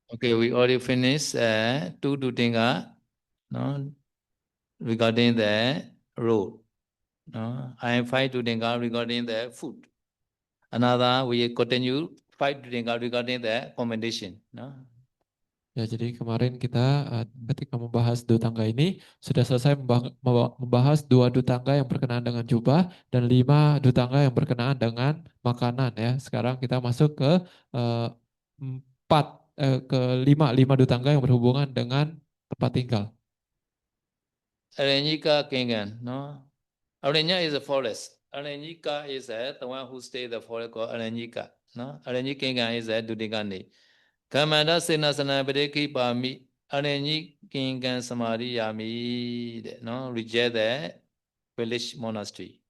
Okay, we already finished two Dutinga, no, regarding the road. No, I am five Dutinga regarding the food. Another we continue five Dutinga regarding the commendation. No. Ya, jadi kemarin kita ketika membahas dua tangga ini sudah selesai membahas dua dua tangga yang berkenaan dengan jubah dan lima dua tangga yang berkenaan dengan makanan ya. Sekarang kita masuk ke eh, ke lima dua tangga yang berhubungan dengan tempat tinggal. Aranyika Kingan, no. Aranya is a forest. Aranyika is the one who stay the forest called Aranyika. No, Aranyika Kingan is a Dutingani. Kamanda Senasana Bedeki Pami Aranyi Kingan Samadhi Yami, no, reject the village monastery.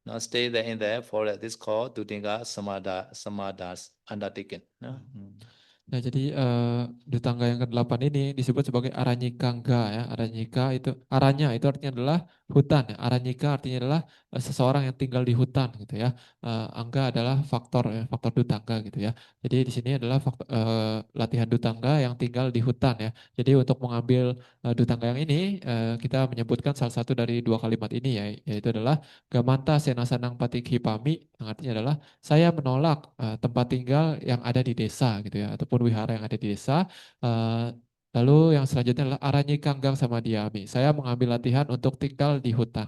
Now stay there in the forest. This called Dutinga Samadas undertaken. No? Nah, jadi di tangga yang ke-8 ini disebut sebagai Aranyikangga ya. Aranya itu artinya adalah hutan ya. Aranyika artinya adalah seseorang yang tinggal di hutan gitu ya. Angga adalah faktor ya, faktor dutangga gitu ya. Jadi di sini adalah latihan dutangga yang tinggal di hutan ya. Jadi untuk mengambil dutangga yang ini kita menyebutkan salah satu dari dua kalimat ini ya, yaitu adalah Gamanta Senasanang Patikhi Pami, yang artinya adalah saya menolak tempat tinggal yang ada di desa gitu ya, ataupun wihara yang ada di desa. Lalu yang selanjutnya adalah Aranyi Kanggang sama Diami. Saya mengambil latihan untuk tinggal di hutan.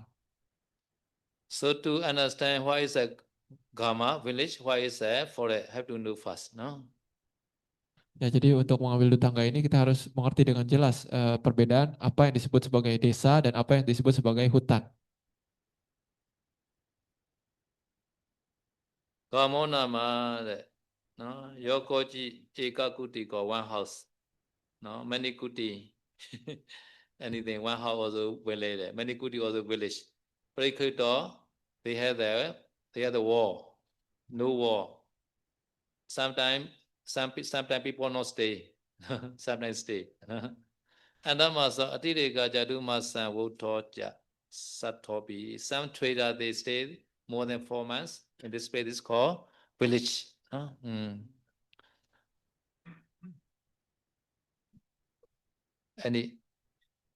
So to understand what is a Gama village, what is a forest, have to know first. No? Ya, jadi untuk mengambil dutangga ini kita harus mengerti dengan jelas perbedaan apa yang disebut sebagai desa dan apa yang disebut sebagai hutan. Gamona ma no Yokoji Ekakuti ko one house. No, many kuti. Anything, one house also village. Many kuti also village. Parikuto, they have the wall. No wall. Sometimes sometimes people not stay. Sometimes stay. And that was Atirika Jadumasa Wotoja Satobi. Some trader they stay more than 4 months. In this place is called village. Any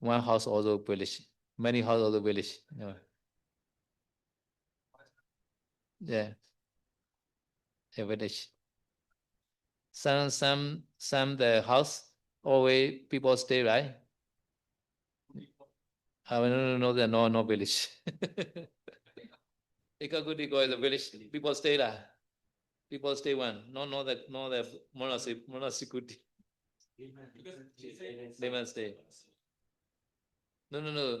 one house also village. Many house also village. Yeah. A village. Some the house always people stay, right? No village. Ikagudiko is a village. People stay lah. People stay one. No the monastery. They must stay. No.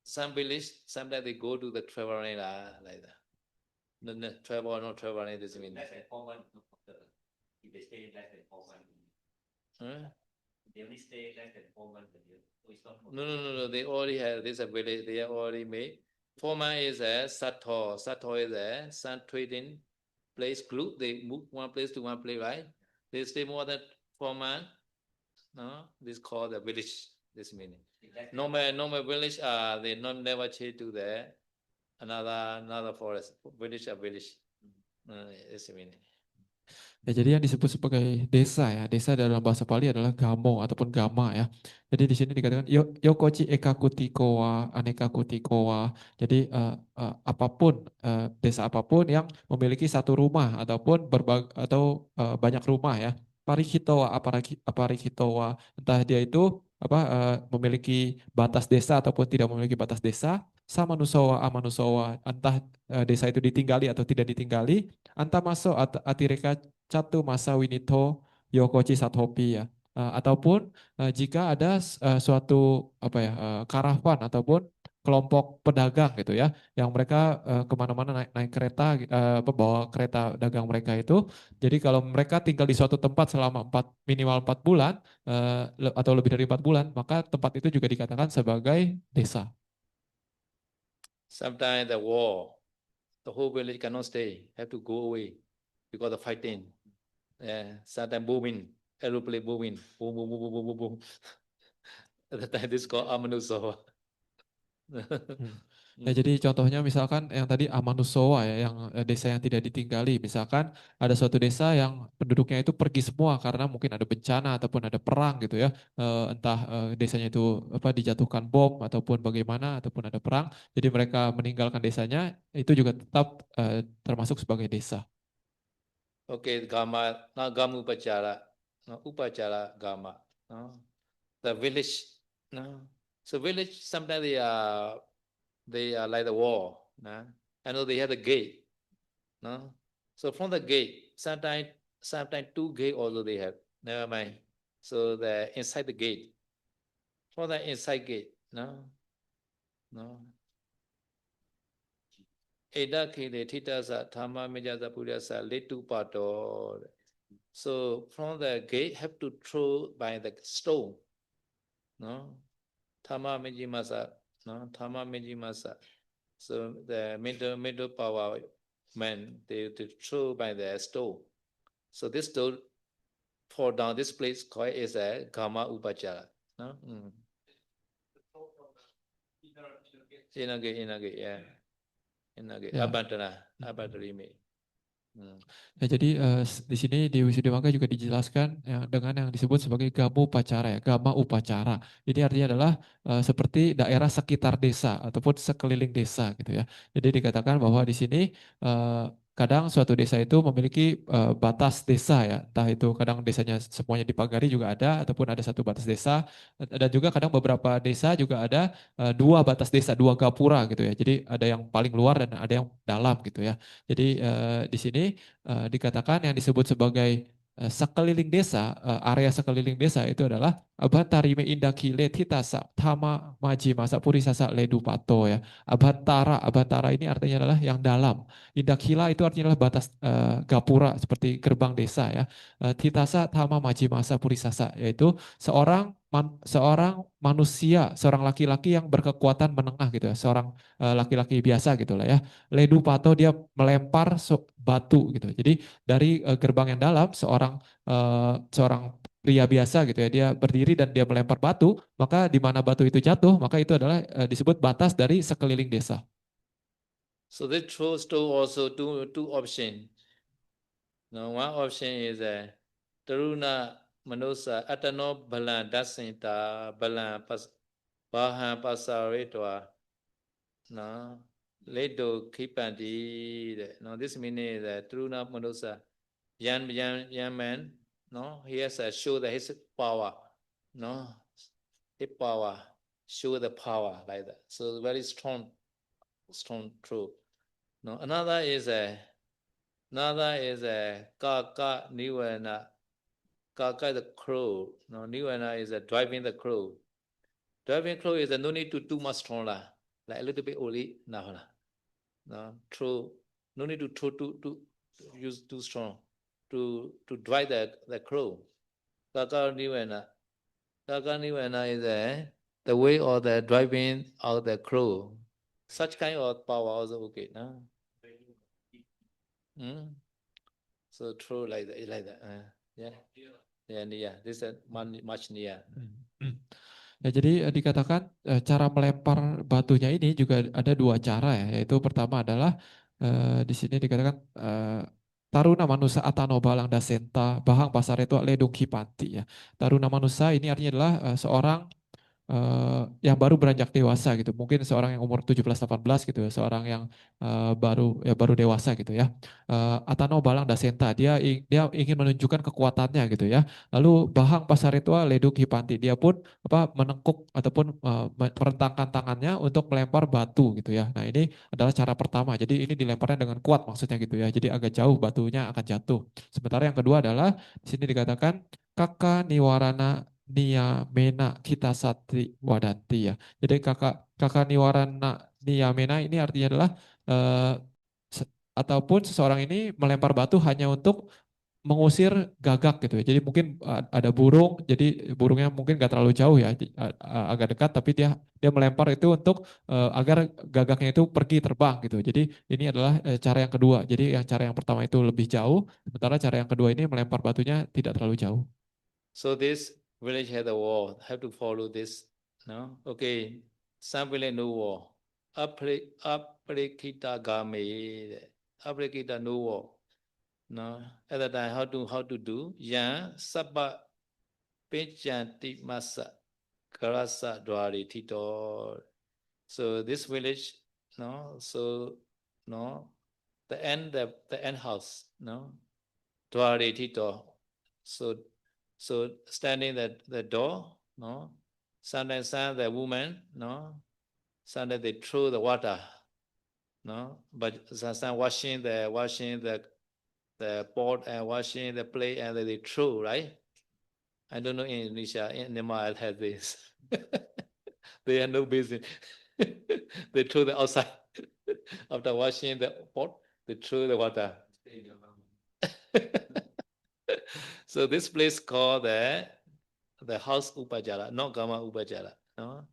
Some village, sometimes they go to the traveling like that. No, traveling doesn't mean. Less than 4 months. If they stay less than 4 months. Huh? They only stay less than 4 months a year. So it's not. No. They already have this village. They are already made. 4 months is a sato. Sato is a sun trading place group. They move one place to one place, right? They stay more than 4 months. No, this is called the village. This meaning. Normal village. They never change to the another forest. Village. This meaning. Ya, jadi yang disebut sebagai desa ya, desa dalam bahasa Pali adalah gamo ataupun gama ya. Jadi di sini dikatakan yokochi ekakutikowa, anekakutikowa. Jadi apapun desa apapun yang memiliki satu rumah ataupun banyak rumah ya. Parikitowa, aparikitowa, entah dia itu memiliki batas desa ataupun tidak memiliki batas desa. Samanusowa, amanusowa, entah desa itu ditinggali atau tidak ditinggali. Antamaso atireka Catu Masa Winito Yokochi Satopi ya. Ataupun jika ada suatu karavan ataupun kelompok pedagang gitu ya, yang mereka kemana-mana naik kereta, membawa kereta dagang mereka itu. Jadi kalau mereka tinggal di suatu tempat selama minimal 4 bulan atau lebih dari 4 bulan, maka tempat itu juga dikatakan sebagai desa. Sometimes the war, the whole village cannot stay, have to go away because of fighting. Sometimes booming, aeroplane booming, boom. At the time this is called Amanusawa. Ya, jadi contohnya misalkan yang tadi Amanusowa ya, yang desa yang tidak ditinggali. Misalkan ada suatu desa yang penduduknya itu pergi semua karena mungkin ada bencana ataupun ada perang gitu ya. Entah desanya itu apa dijatuhkan bom ataupun bagaimana ataupun ada perang. Jadi mereka meninggalkan desanya itu juga tetap termasuk sebagai desa. Okay, Gama, now Gama Upachara, no, Upachara Gama, no, the village, no, so village sometimes they are like the wall, no, I know they have the gate, no, so from the gate, sometimes two gate also they have, never mind, so the inside the gate, from the inside gate, no, no. Eda Kile Titasa Tama Mijasa Purasa Letu Pato. So from the gate have to throw by the stone. No? Tama Mijimasa. No? Tama Mijimasa. So the middle power men they throw by the stone. So this stone fall down this place called is a Gama Upachara. No? Inner gate, yeah. Inner gate. Ya. Abantara me. Ya, jadi di sini di Wisudimangga juga dijelaskan ya, dengan yang disebut sebagai Gama Upacara ya, Gama Upacara. Ini artinya adalah seperti daerah sekitar desa ataupun sekeliling desa gitu ya. Jadi dikatakan bahwa di sini kadang suatu desa itu memiliki batas desa ya, entah itu kadang desanya semuanya dipagari juga ada ataupun ada satu batas desa dan juga kadang beberapa desa juga ada dua batas desa, dua gapura gitu ya. Jadi ada yang paling luar dan ada yang dalam gitu ya. Jadi di sini dikatakan yang disebut sebagai sekeliling desa, area sekeliling desa itu adalah Abatarime indakile titasa tama maji masa purisasa ledupato ya. Abatara ini artinya adalah yang dalam. Indakila itu artinya adalah batas gapura seperti gerbang desa ya. Titasa tama maji masa purisasa yaitu seorang manusia, seorang laki-laki yang berkekuatan menengah gitu ya, seorang laki-laki biasa gitu lah ya. Ledupato dia melempar batu gitu. Jadi dari gerbang yang dalam seorang pria biasa gitu ya, dia berdiri dan dia melempar batu, maka di mana batu itu jatuh, maka itu adalah disebut batas dari sekeliling desa. So they chose to also two options. Now one option is Taruna Manusa Atano Balan Dasinta Balan Bahan Pasaritwa. No, Ledo Kipandi. No, this meaning is Taruna Manusa. Young man, no, he has show that his power, no, his power, show the power like that. So very strong, true. No, another is Kaka Niwana. Kaka is the crow. No, Niwana is driving the crow. Driving crow is no need to too much strong like a little bit only now. No, true. No need to use too strong to drive the crow. Kaka Niwana. Kaka Niwana is the way of the driving of the crow. Such kind of power also okay. No? So true like that. Yeah. This is much near. Ya, jadi dikatakan cara melempar batunya ini juga ada dua cara ya, yaitu pertama adalah di sini dikatakan Taruna manusa atano balang dasenta bahang pasaretua ledung hipanti ya. Taruna manusa ini artinya adalah seorang yang baru beranjak dewasa gitu. Mungkin seorang yang umur 17-18 gitu ya, seorang yang baru dewasa gitu ya. Atano balang dasenta, dia ingin menunjukkan kekuatannya gitu ya. Lalu bahang pasaretua leduk hipanti, dia pun menengkuk ataupun merentangkan tangannya untuk melempar batu gitu ya. Nah, ini adalah cara pertama. Jadi ini dilemparnya dengan kuat maksudnya gitu ya. Jadi agak jauh batunya akan jatuh. Sementara yang kedua adalah di sini dikatakan Kaka niwarana Nia Mena kita satri wadanti ya. Jadi kakak niwarana Nia Mena ini artinya adalah ataupun seseorang ini melempar batu hanya untuk mengusir gagak gitu ya. Jadi mungkin ada burung, jadi burungnya mungkin gak terlalu jauh ya, agak dekat, tapi dia melempar itu untuk agar gagaknya itu pergi terbang gitu. Jadi ini adalah cara yang kedua. Jadi yang cara yang pertama itu lebih jauh, sementara cara yang kedua ini melempar batunya tidak terlalu jauh. So this village has a wall, have to follow this. No? Okay, some village no wall. Aprikita game, Aprikita no war. No, at that time how to do? Yan sabba Pinchanti Masa Karasa Dwari Tito. So this village, no, so no, the end house, no, Dwari Tito. So standing at the door, no, sometimes the woman, no, sometimes they throw the water, no, but sometimes washing the pot and washing the plate and they throw, right? I don't know in Indonesia, in Nepal has this. They have no business. They throw the outside. After washing the pot, they throw the water. So this place called the house Upajara, not Gama Upajara. No?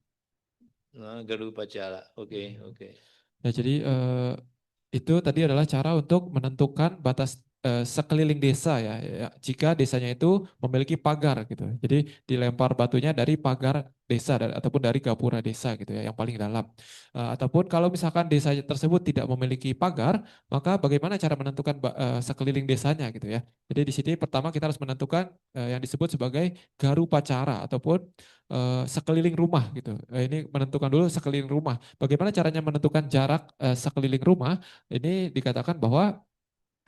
No, Garu Upajara. Okay, okay. Ya, jadi itu tadi adalah cara untuk menentukan batas sekeliling desa ya, jika desanya itu memiliki pagar gitu. Jadi dilempar batunya dari pagar desa ataupun dari gapura desa gitu ya, yang paling dalam. Ataupun kalau misalkan desa tersebut tidak memiliki pagar, maka bagaimana cara menentukan sekeliling desanya gitu ya. Jadi di sini pertama kita harus menentukan yang disebut sebagai garupacara ataupun sekeliling rumah gitu. Ini menentukan dulu sekeliling rumah. Bagaimana caranya menentukan jarak sekeliling rumah? Ini dikatakan bahwa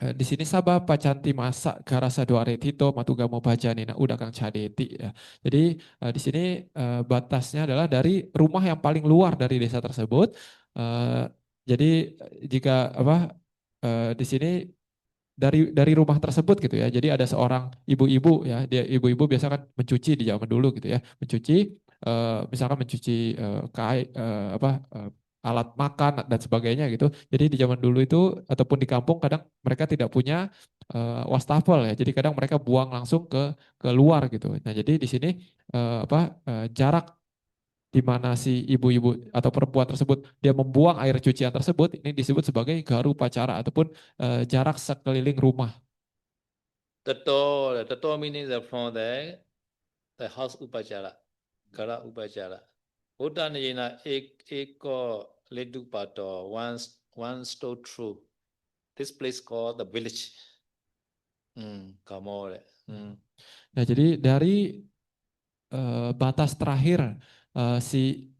di sini Sabah Pacanti Masa Garasa Duare Tito Matugamo Bajanina Udakang Cadeti ya. Jadi di sini batasnya adalah dari rumah yang paling luar dari desa tersebut. Jadi jika di sini dari rumah tersebut gitu ya. Jadi ada seorang ibu-ibu ya, dia ibu-ibu biasa kan mencuci di zaman dulu gitu ya. Mencuci misalkan mencuci alat makan dan sebagainya gitu. Jadi di zaman dulu itu ataupun di kampung kadang mereka tidak punya wastafel ya. Jadi kadang mereka buang langsung ke luar gitu. Nah, jadi di sini jarak di mana si ibu-ibu atau perempuan tersebut dia membuang air cucian tersebut ini disebut sebagai garu pacara ataupun jarak sekeliling rumah. The door meaning from the house Upajara, Gara Upajara. Buddha Nijina Eko Ledupato, one stone through. This place called the village. Kamore. Nah, jadi dari batas terakhir si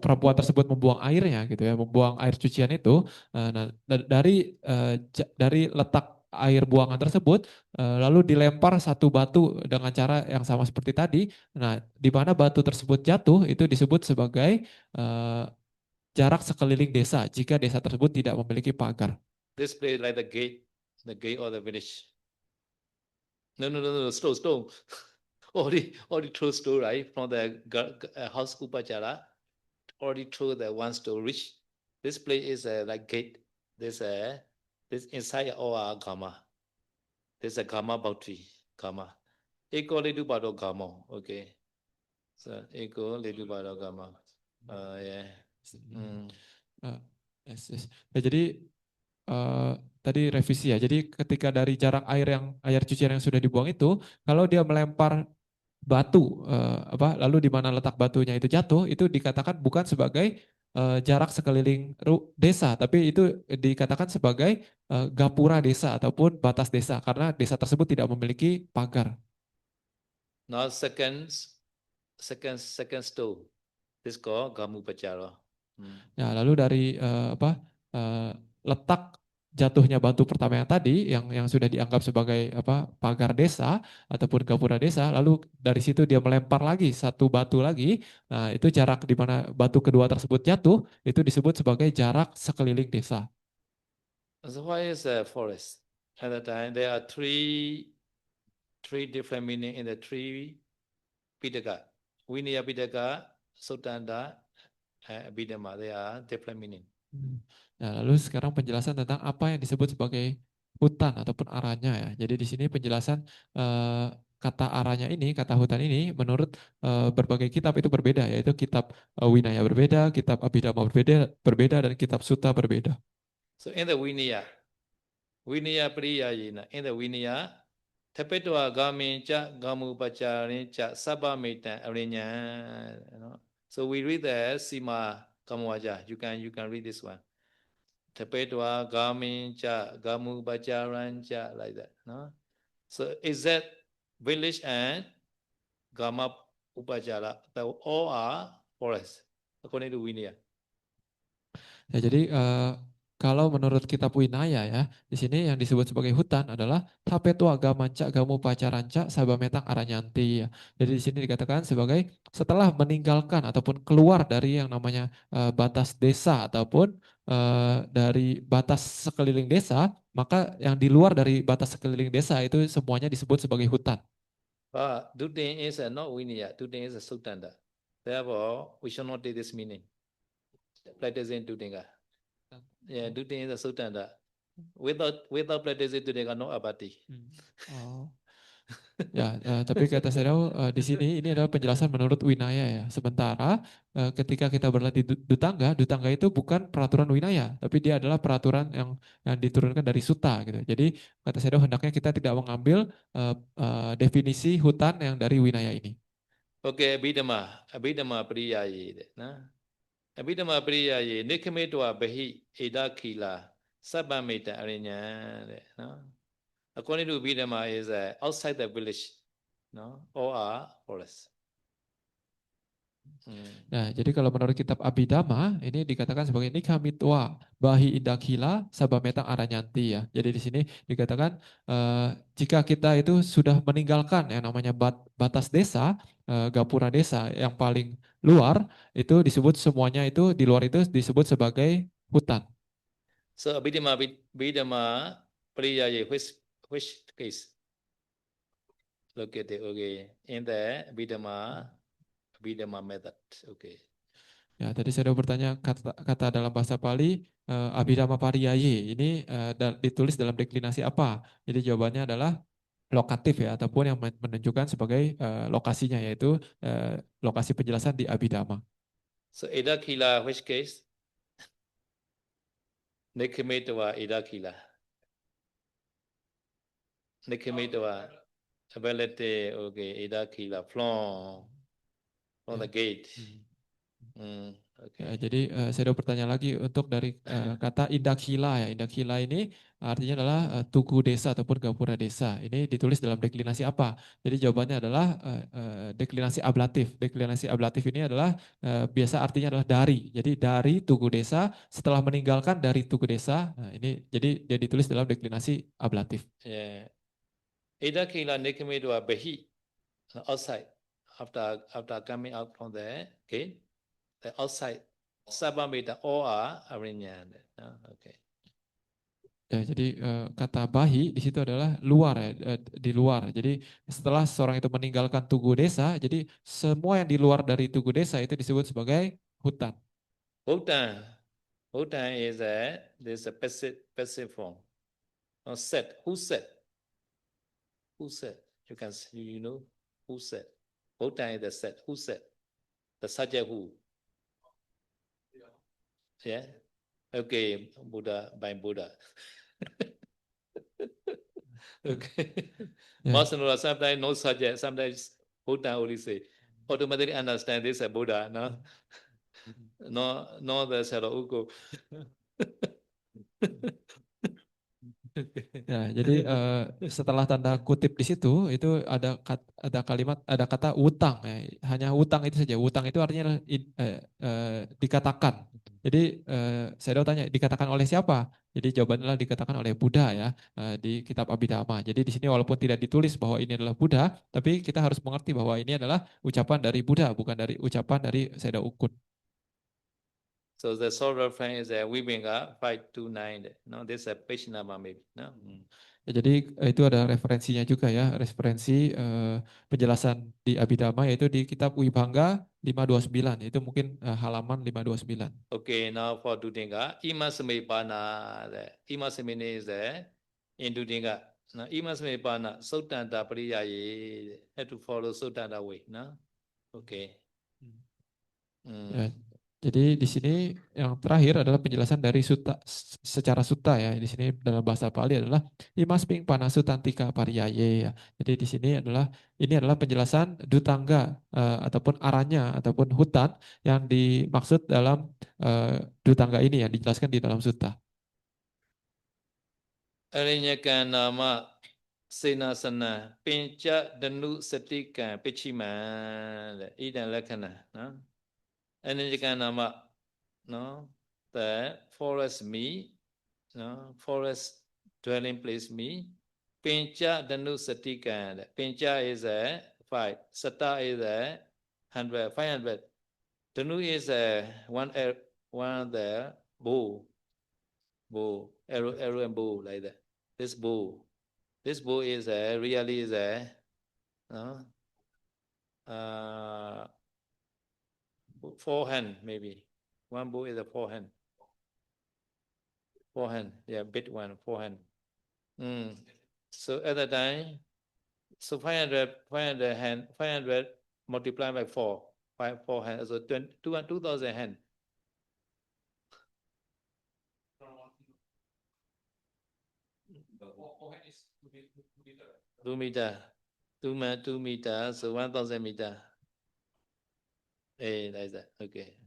perempuan tersebut membuang airnya gitu ya, membuang air cucian itu, nah dari letak air buangan tersebut lalu dilempar satu batu dengan cara yang sama seperti tadi. Nah, di mana batu tersebut jatuh itu disebut sebagai jarak sekeliling desa jika desa tersebut tidak memiliki pagar. This place like the gate of the village. No, stone. already throw stone, right? From the house Upajara, already throw the one stone reach. This place is like gate. This inside our Gama. There's a Gama boundary. Gama. Eko Ledu Bado Gama. Okay. So Eko Ledu Bado Gama. Yeah. Yes. Ya, jadi tadi revisi ya. Jadi ketika dari jarak air cucian yang sudah dibuang itu, kalau dia melempar batu lalu di mana letak batunya itu jatuh, itu dikatakan bukan sebagai jarak sekeliling desa, tapi itu dikatakan sebagai gapura desa ataupun batas desa karena desa tersebut tidak memiliki pagar. Now second stone. This called Gamu Pachara. Ya, lalu dari letak jatuhnya batu pertama yang tadi yang sudah dianggap sebagai pagar desa ataupun gapura desa, lalu dari situ dia melempar lagi satu batu lagi. Nah, itu jarak di mana batu kedua tersebut jatuh itu disebut sebagai jarak sekeliling desa. So why is a forest? At the time there are three different meaning in the three Pitaka. Vinaya Pitaka, Sutanda, Abhidhamma. They are different meaning. Nah, lalu sekarang penjelasan tentang apa yang disebut sebagai hutan ataupun aranya ya. Jadi di sini penjelasan kata aranya ini, kata hutan ini menurut berbagai kitab itu berbeda, yaitu kitab Winaya berbeda, kitab Abhidhamma berbeda dan kitab Sutta berbeda. So in the Vinaya Priyayena, in the Vinaya, Tapetwa Gamin Cha Gamu Pacharin Cha Sabba Metan Arinya. So we read the Sima Kamu aja. You can read this one. Tapetwa gamincha gamu bajarancha like that. No? So is that village and Gama Upajara, all are forest according to Vinaya. Ya, jadi kalau menurut kitab Winaya ya, di sini yang disebut sebagai hutan adalah Tapetua Gamanca Gamu Pacaranca Sabametang Aranyanti ya. Jadi di sini dikatakan sebagai setelah meninggalkan ataupun keluar dari yang namanya batas desa ataupun dari batas sekeliling desa, maka yang di luar dari batas sekeliling desa itu semuanya disebut sebagai hutan. But Dutin is not Vinaya, Dutin is a Sultanda. Therefore, we should not take this meaning. Practicing Dutinga. Yeah, Dutin is a Sultanda. Without practicing Dutinga, no abati. Oh. Ya, tapi kata Sedao di sini ini adalah penjelasan menurut Winaya ya. Sementara ketika kita berlatih Dutangga, Dutangga itu bukan peraturan Winaya, tapi dia adalah peraturan yang diturunkan dari Sutta gitu. Jadi kata Sedao hendaknya kita tidak mengambil definisi hutan yang dari Winaya ini. Okay, Abhidhamma Priyaye. Abhidhamma Priyaye, Nikamedwa Bahi Eda Kila, Sabameta Arinya. According to Abhidhamma is outside the village, no, or are forest. Nah, jadi kalau menurut kitab Abhidhamma ini dikatakan sebagai nikamitwa bahi indakila sabametang aranyanti ya. Jadi di sini dikatakan jika kita itu sudah meninggalkan yang namanya batas desa, gapura desa yang paling luar itu disebut semuanya itu di luar itu disebut sebagai hutan. So Abhidhamma Priyaye, which case? Look at it, okay. In the Abhidhamma method, okay. Ya, tadi saya sudah bertanya kata dalam bahasa Pali Abhidhamma Pariyaye ini ditulis dalam deklinasi apa? Jadi jawabannya adalah lokatif ya ataupun yang menunjukkan sebagai lokasinya yaitu lokasi penjelasan di Abhidhamma. So Edakila, which case? Nikimetwa Edakila. Nikimetwa ability, okay, Edakila from the gate. Okay. Ya, jadi saya udah bertanya lagi untuk dari kata indakhila ya. Indakhila ini artinya adalah tugu desa ataupun gapura desa. Ini ditulis dalam deklinasi apa? Jadi jawabannya adalah deklinasi ablatif. Deklinasi ablatif ini adalah biasa artinya adalah dari. Jadi dari tugu desa setelah meninggalkan dari tugu desa. Nah, ini jadi dia ditulis dalam deklinasi ablatif. Yeah. Edakila Nikimedwa Bahi outside after coming out from the gate. The outside Sabameta all are arranged. Okay. Ya, jadi kata bahi di situ adalah luar ya, di luar. Jadi setelah seorang itu meninggalkan tugu desa, jadi semua yang di luar dari tugu desa itu disebut sebagai hutan. Hutan is this a passive form. Set. Who said? Who said? You know who said? Hutan is the set. Who said? The subject who? Yeah. Okay, Buddha by Buddha. Okay. Yeah. Sometimes no subject, sometimes Buddha only say, automatically understand this is Buddha, no? No, the Saro Uko. Ya, jadi setelah tanda kutip di situ itu ada kalimat ada kata utang ya. Hanya utang itu saja. Utang itu artinya dikatakan. Jadi saya tanya dikatakan oleh siapa? Jadi jawabannya adalah dikatakan oleh Buddha ya di kitab Abhidhamma. Jadi di sini walaupun tidak ditulis bahwa ini adalah Buddha, tapi kita harus mengerti bahwa ini adalah ucapan dari Buddha bukan dari ucapan dari Seda Ukun. So the short reference is Vibhinga 529. No, this is a page number maybe. No? Ya, jadi itu ada referensinya juga ya, referensi penjelasan di Abhidhamma yaitu di kitab Wibhanga 529, itu mungkin halaman 529. Okay, now for Dudinga, Imasame Pana, Imasame is in Dudinga. Now, Imasame Pana, Sutanta Priyaye, have to follow Sutanta way, no? Okay. Ya, Jadi di sini yang terakhir adalah penjelasan dari sutta secara sutta ya. Di sini dalam bahasa Pali adalah Imasping Panasutantika Pariyaye ya. Jadi di sini adalah ini adalah penjelasan dutangga ataupun aranya ataupun hutan yang dimaksud dalam dutangga ini yang dijelaskan di dalam sutta. Arinyakana Senasana Pincha Danu Satika Pichiman Idan Lakana no? Arinyakana no? The forest me no? Forest dwelling place me Pincha Danu Satika Pincha is a 5 Sata is a 100 500 Danu is a one the bow arrow and bow like that. This bow is a really is a forehand maybe. One bow is a forehand. Yeah, big one, forehand. So at that time, so 500 multiplied by 4 hand, so 2,000 hand. Is 2 meter. 2 meter, so 1,000 meter. Like that. Okay.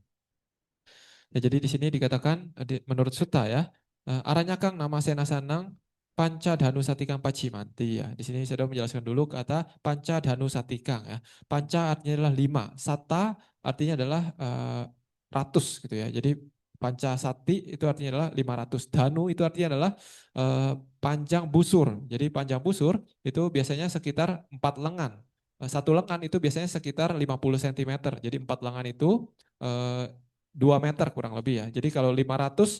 Ya, jadi di sini dikatakan menurut sutta ya, Aranyakang nama Senasanang Panca Danu Satikang Pacimanti ya. Di sini saya sudah menjelaskan dulu kata Panca Danu Satikang ya. Panca artinya adalah 5, Sata artinya adalah ratus gitu ya. Jadi Panca Sati itu artinya adalah 500. Danu itu artinya adalah panjang busur. Jadi panjang busur itu biasanya sekitar 4 lengan. Satu lengan itu biasanya sekitar 50 cm. Jadi 4 lengan itu 2 meter kurang lebih ya. Jadi kalau 500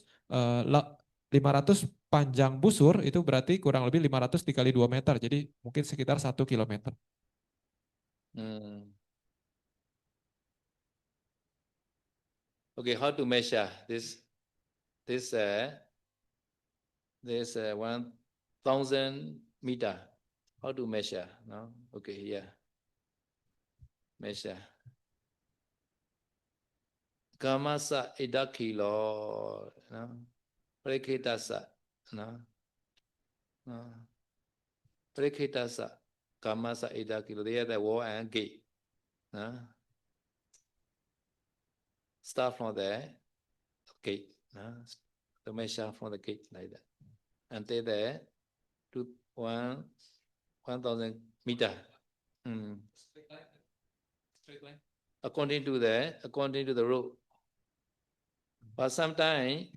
panjang busur itu berarti kurang lebih 500 dikali 2 meter. Jadi mungkin sekitar 1 kilometer. Okay, how to measure this 1,000 meter? How to measure? No? Okay, yeah. Measure. Kamasa idakilo, no? Prekitasa, no? Prekitasa, kamasa idakilo. They are the wall and gate. No? Start from the gate. No? To measure from the gate like that. Until there to 1,000 meter. Straight line. According to the road. But sometimes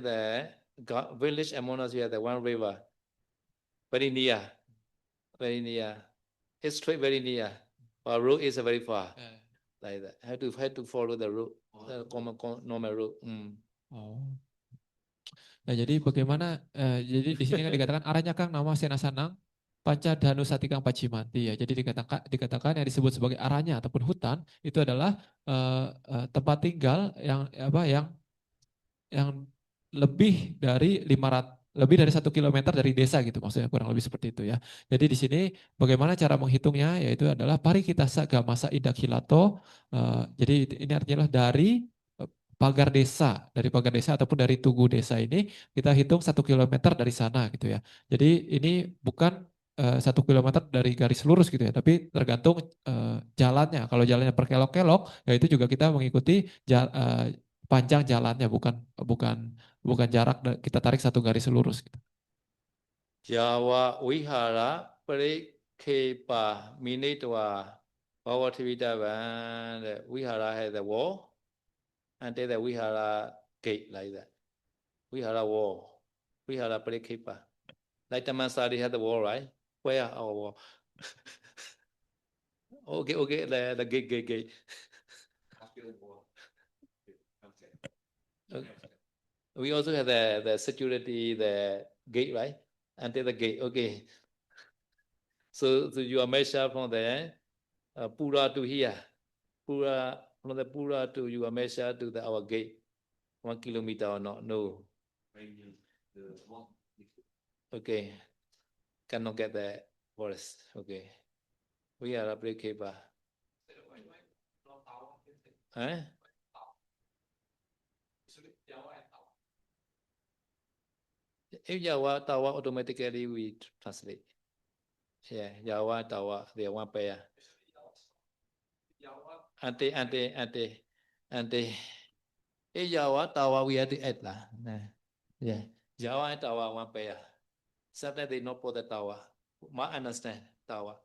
the village among us, you have the one river, very near. It's straight very near. But road is very far. Like that. Have to follow the road, the normal road. Nah, jadi bagaimana? Jadi di sini kan dikatakan Aranyakang nama Senasanang Panca Danu Satikang Pacimanti ya. Jadi dikatakan yang disebut sebagai aranya ataupun hutan itu adalah tempat tinggal yang lebih dari 1 kilometer dari desa gitu, maksudnya kurang lebih seperti itu ya. Jadi di sini bagaimana cara menghitungnya, yaitu adalah parikitasa gamasa idakhilato. Jadi ini artinya dari pagar desa ataupun dari tugu desa ini kita hitung 1 kilometer dari sana gitu ya. Jadi ini bukan 1 kilometer dari garis lurus gitu ya, tapi tergantung jalannya. Kalau jalannya berkelok-kelok, ya itu juga kita mengikuti panjang jalannya, bukan jarak kita tarik 1 garis lurus gitu. Jawa wihara parikepa minitwa bhavativita van. Wihara has the wall. Until the Vihara gate like that. Vihara wall. Vihara Parikepa. Like Dhammasari had the wall, right? Where our wall? Okay, the gate. Okay. We also have the security, the gate, right? Until the gate, okay. So you are measured from the Pura to here. From the Pura to you are measured to our gate. 1 kilometer or not? No. Okay. Cannot get the forest. Okay. We are a break keeper. If Yawa Tawa automatically we translate. Yeah, Yawa Tawa, they are one pair. Ante. If Yawa Tawa we have to add lah. Yeah, Yawa and Tawa one pair. Sometimes they not put the Tawa. Ma understand Tawa.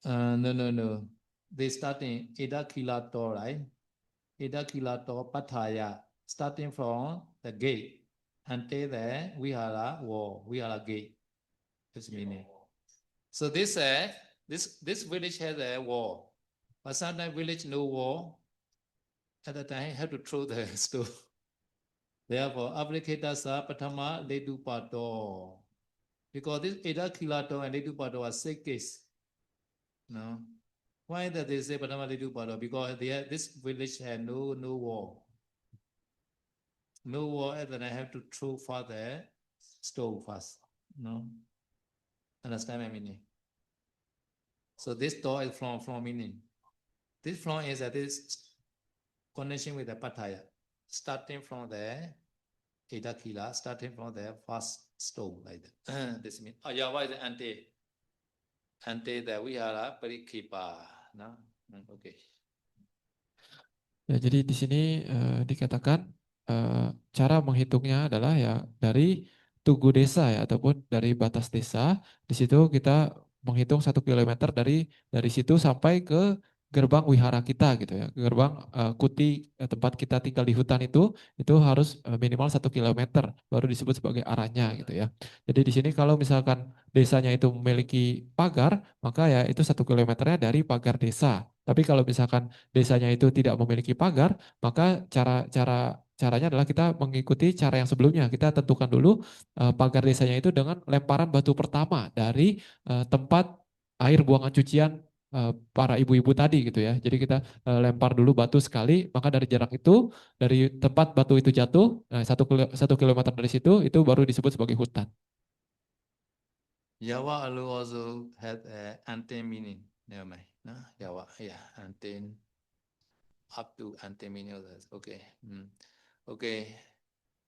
No. They starting Ida Kilato, right? Ida Kilato Pattaya, starting from the gate until the Vihara wall, Vihara gate. This meaning. So this village has a wall, but sometimes village no wall. At the time, have to throw the stone. Therefore, applicata sa patama ledu pato. Because this Ida Kilato and ledu pato are same case. No. Why that they say patama ledu pato? Because this village had no wall. No wall, and then I have to throw further stone first. No. Understand my meaning? So this door is from meaning. This from is that this connection with the Pattaya. Starting from the Edakila, starting from the first stone like that. This means Ayawa is ante the Vihara Parikipa. No? Okay. Ya, jadi di sini dikatakan cara menghitungnya adalah ya dari tugu desa ya ataupun dari batas desa. Di situ kita menghitung 1 kilometer dari situ sampai ke gerbang wihara kita gitu ya. Gerbang kuti tempat kita tinggal di hutan itu harus minimal 1 kilometer baru disebut sebagai arahnya gitu ya. Jadi di sini kalau misalkan desanya itu memiliki pagar, maka ya itu 1 kilometernya dari pagar desa. Tapi kalau misalkan desanya itu tidak memiliki pagar, maka caranya adalah kita mengikuti cara yang sebelumnya. Kita tentukan dulu pagar desanya itu dengan lemparan batu pertama dari tempat air buangan cucian para ibu-ibu tadi gitu ya. Jadi kita lempar dulu batu sekali, maka dari jarak itu, dari tempat batu itu jatuh, 1 kilometer dari situ, itu baru disebut sebagai hutan. Yawa Alu also had ante meaning. Never mind. No? Yawa, yeah, ante up to ante meaning. Okay. Okay.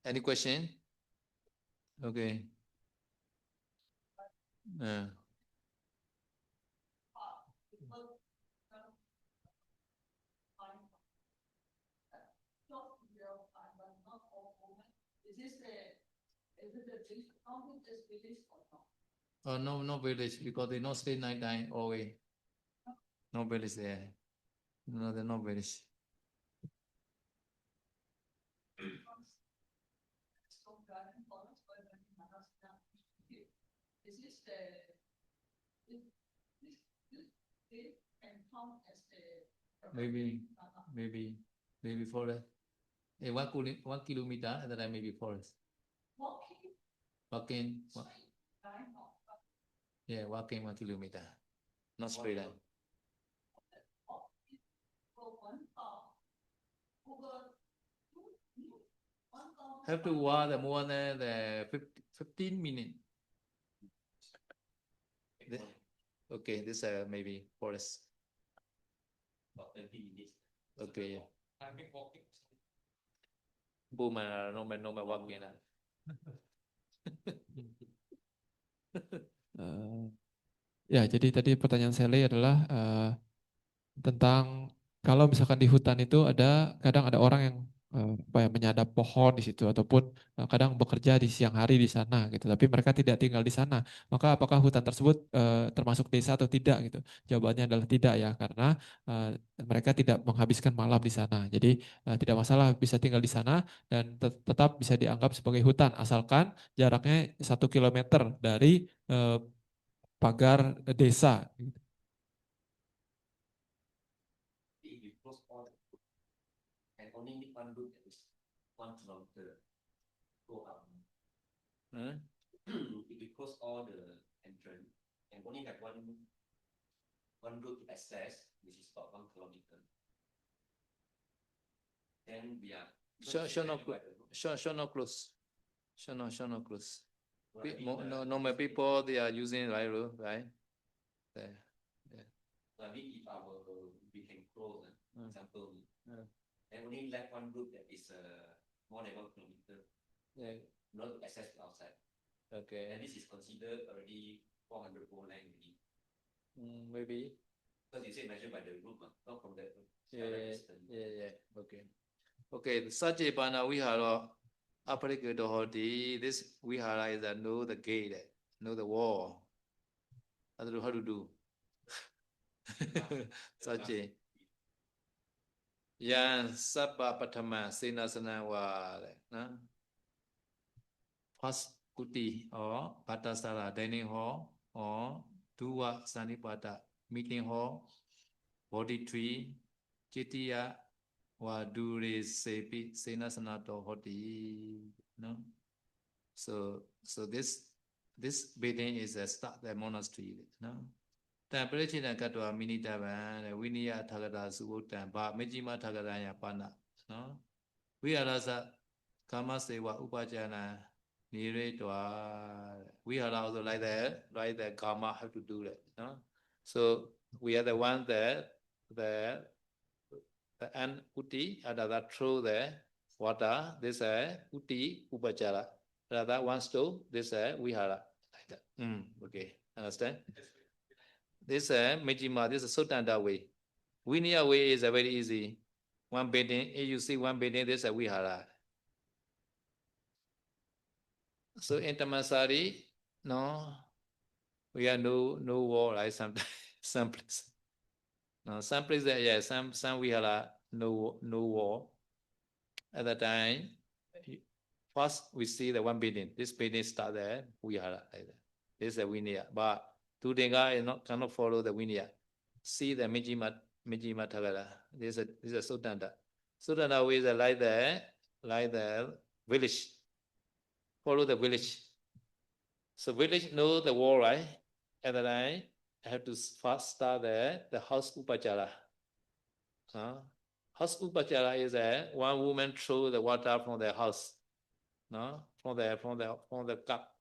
Any question? Okay. No village because they not stay night time always. No village there. No, they're no village. Maybe forest. 1 kilometer and then maybe forest. Walking. Yeah, walking 1 kilometer. Not straight line. Have to walk more than the 15 minutes. Okay, this maybe forest. About 20 minutes. Okay, yeah. Boom, no man walking. Ya, jadi tadi pertanyaan Sally adalah tentang kalau misalkan di hutan itu kadang ada orang yang menyadap pohon di situ ataupun kadang bekerja di siang hari di sana gitu, tapi mereka tidak tinggal di sana. Maka apakah hutan tersebut termasuk desa atau tidak gitu? Jawabannya adalah tidak ya, karena mereka tidak menghabiskan malam di sana. Jadi tidak masalah bisa tinggal di sana dan tetap bisa dianggap sebagai hutan asalkan jaraknya 1 kilometer dari pagar desa. Only need one route that is 1 kilometer. Go up. If we close all the entrance and only have one route to access, which is about 1 kilometer, then we are no close. No close. Normal people they are using right road, right? There. I mean, if we can close, example. Mm. And only left one group that is more than 1 kilometer, Yeah. not to access to outside. Okay. And this is considered already 400 pole line already. Maybe. Because you say measured by the group, not from the Yeah. distance. Yeah. Okay. Okay. Sajipana Vihara Aparikato Hoti. This Vihara is that know the gate, know the wall. I don't know how to do. Sachi. Yan Sabba Patama Sinasana wa. First Kuti or Patasara dining hall or Dua Sanipata meeting hall, body tree, Chitiya wa Dure Sepi Senasanato Hoti. No? So this building is a start the monastery. No? Temperature Katwa Minitaban, Winia Tagada Subutan, Ba Mijima Tagadaya Pana. No? We are Rasa Kama Sewa Upajana. We are also like that, right? The karma have to do that. No? So we are the one that the and uti that throw the water. This is uti upachara. Rather wants to this vihara like that. Okay, understand? This Mijima. This is Sutanda way. Winia way is a very easy. One building. If you see one building, this is a vihara. So in Tamasari, no, we are no war, right? Some place. No, some place that yeah, some we are no war. At that time, first we see the one building. This building start there, we are like that. This is a Vinaya. But today guy cannot follow the Vinaya. See the Mijima Tagada. This is a Sutanta. Sutanta way is like the village. Follow the village. So village know the wall, right? At the time, I have to first start the house upachara. House upachara is one woman throw the water from the house, no, from the cup.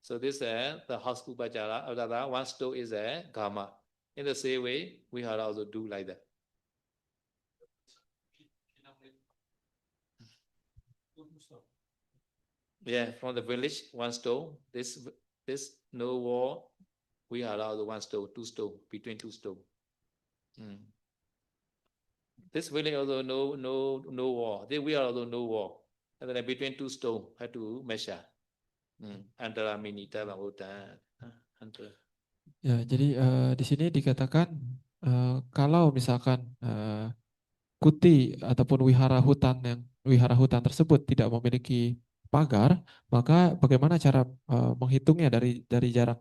So this is the house upachara. After that, one stove is a gama. In the same way, we have also do like that. Yeah, from the village, one stove. This no wall. We allow the one stove, two stove, between two stove. This village also no wall. We are also no wall. And then between two stone had to measure. Antara minita lautan. Ya, jadi di sini dikatakan kalau misalkan kuti ataupun wihara hutan tersebut tidak memiliki pagar, maka bagaimana cara menghitungnya dari jarak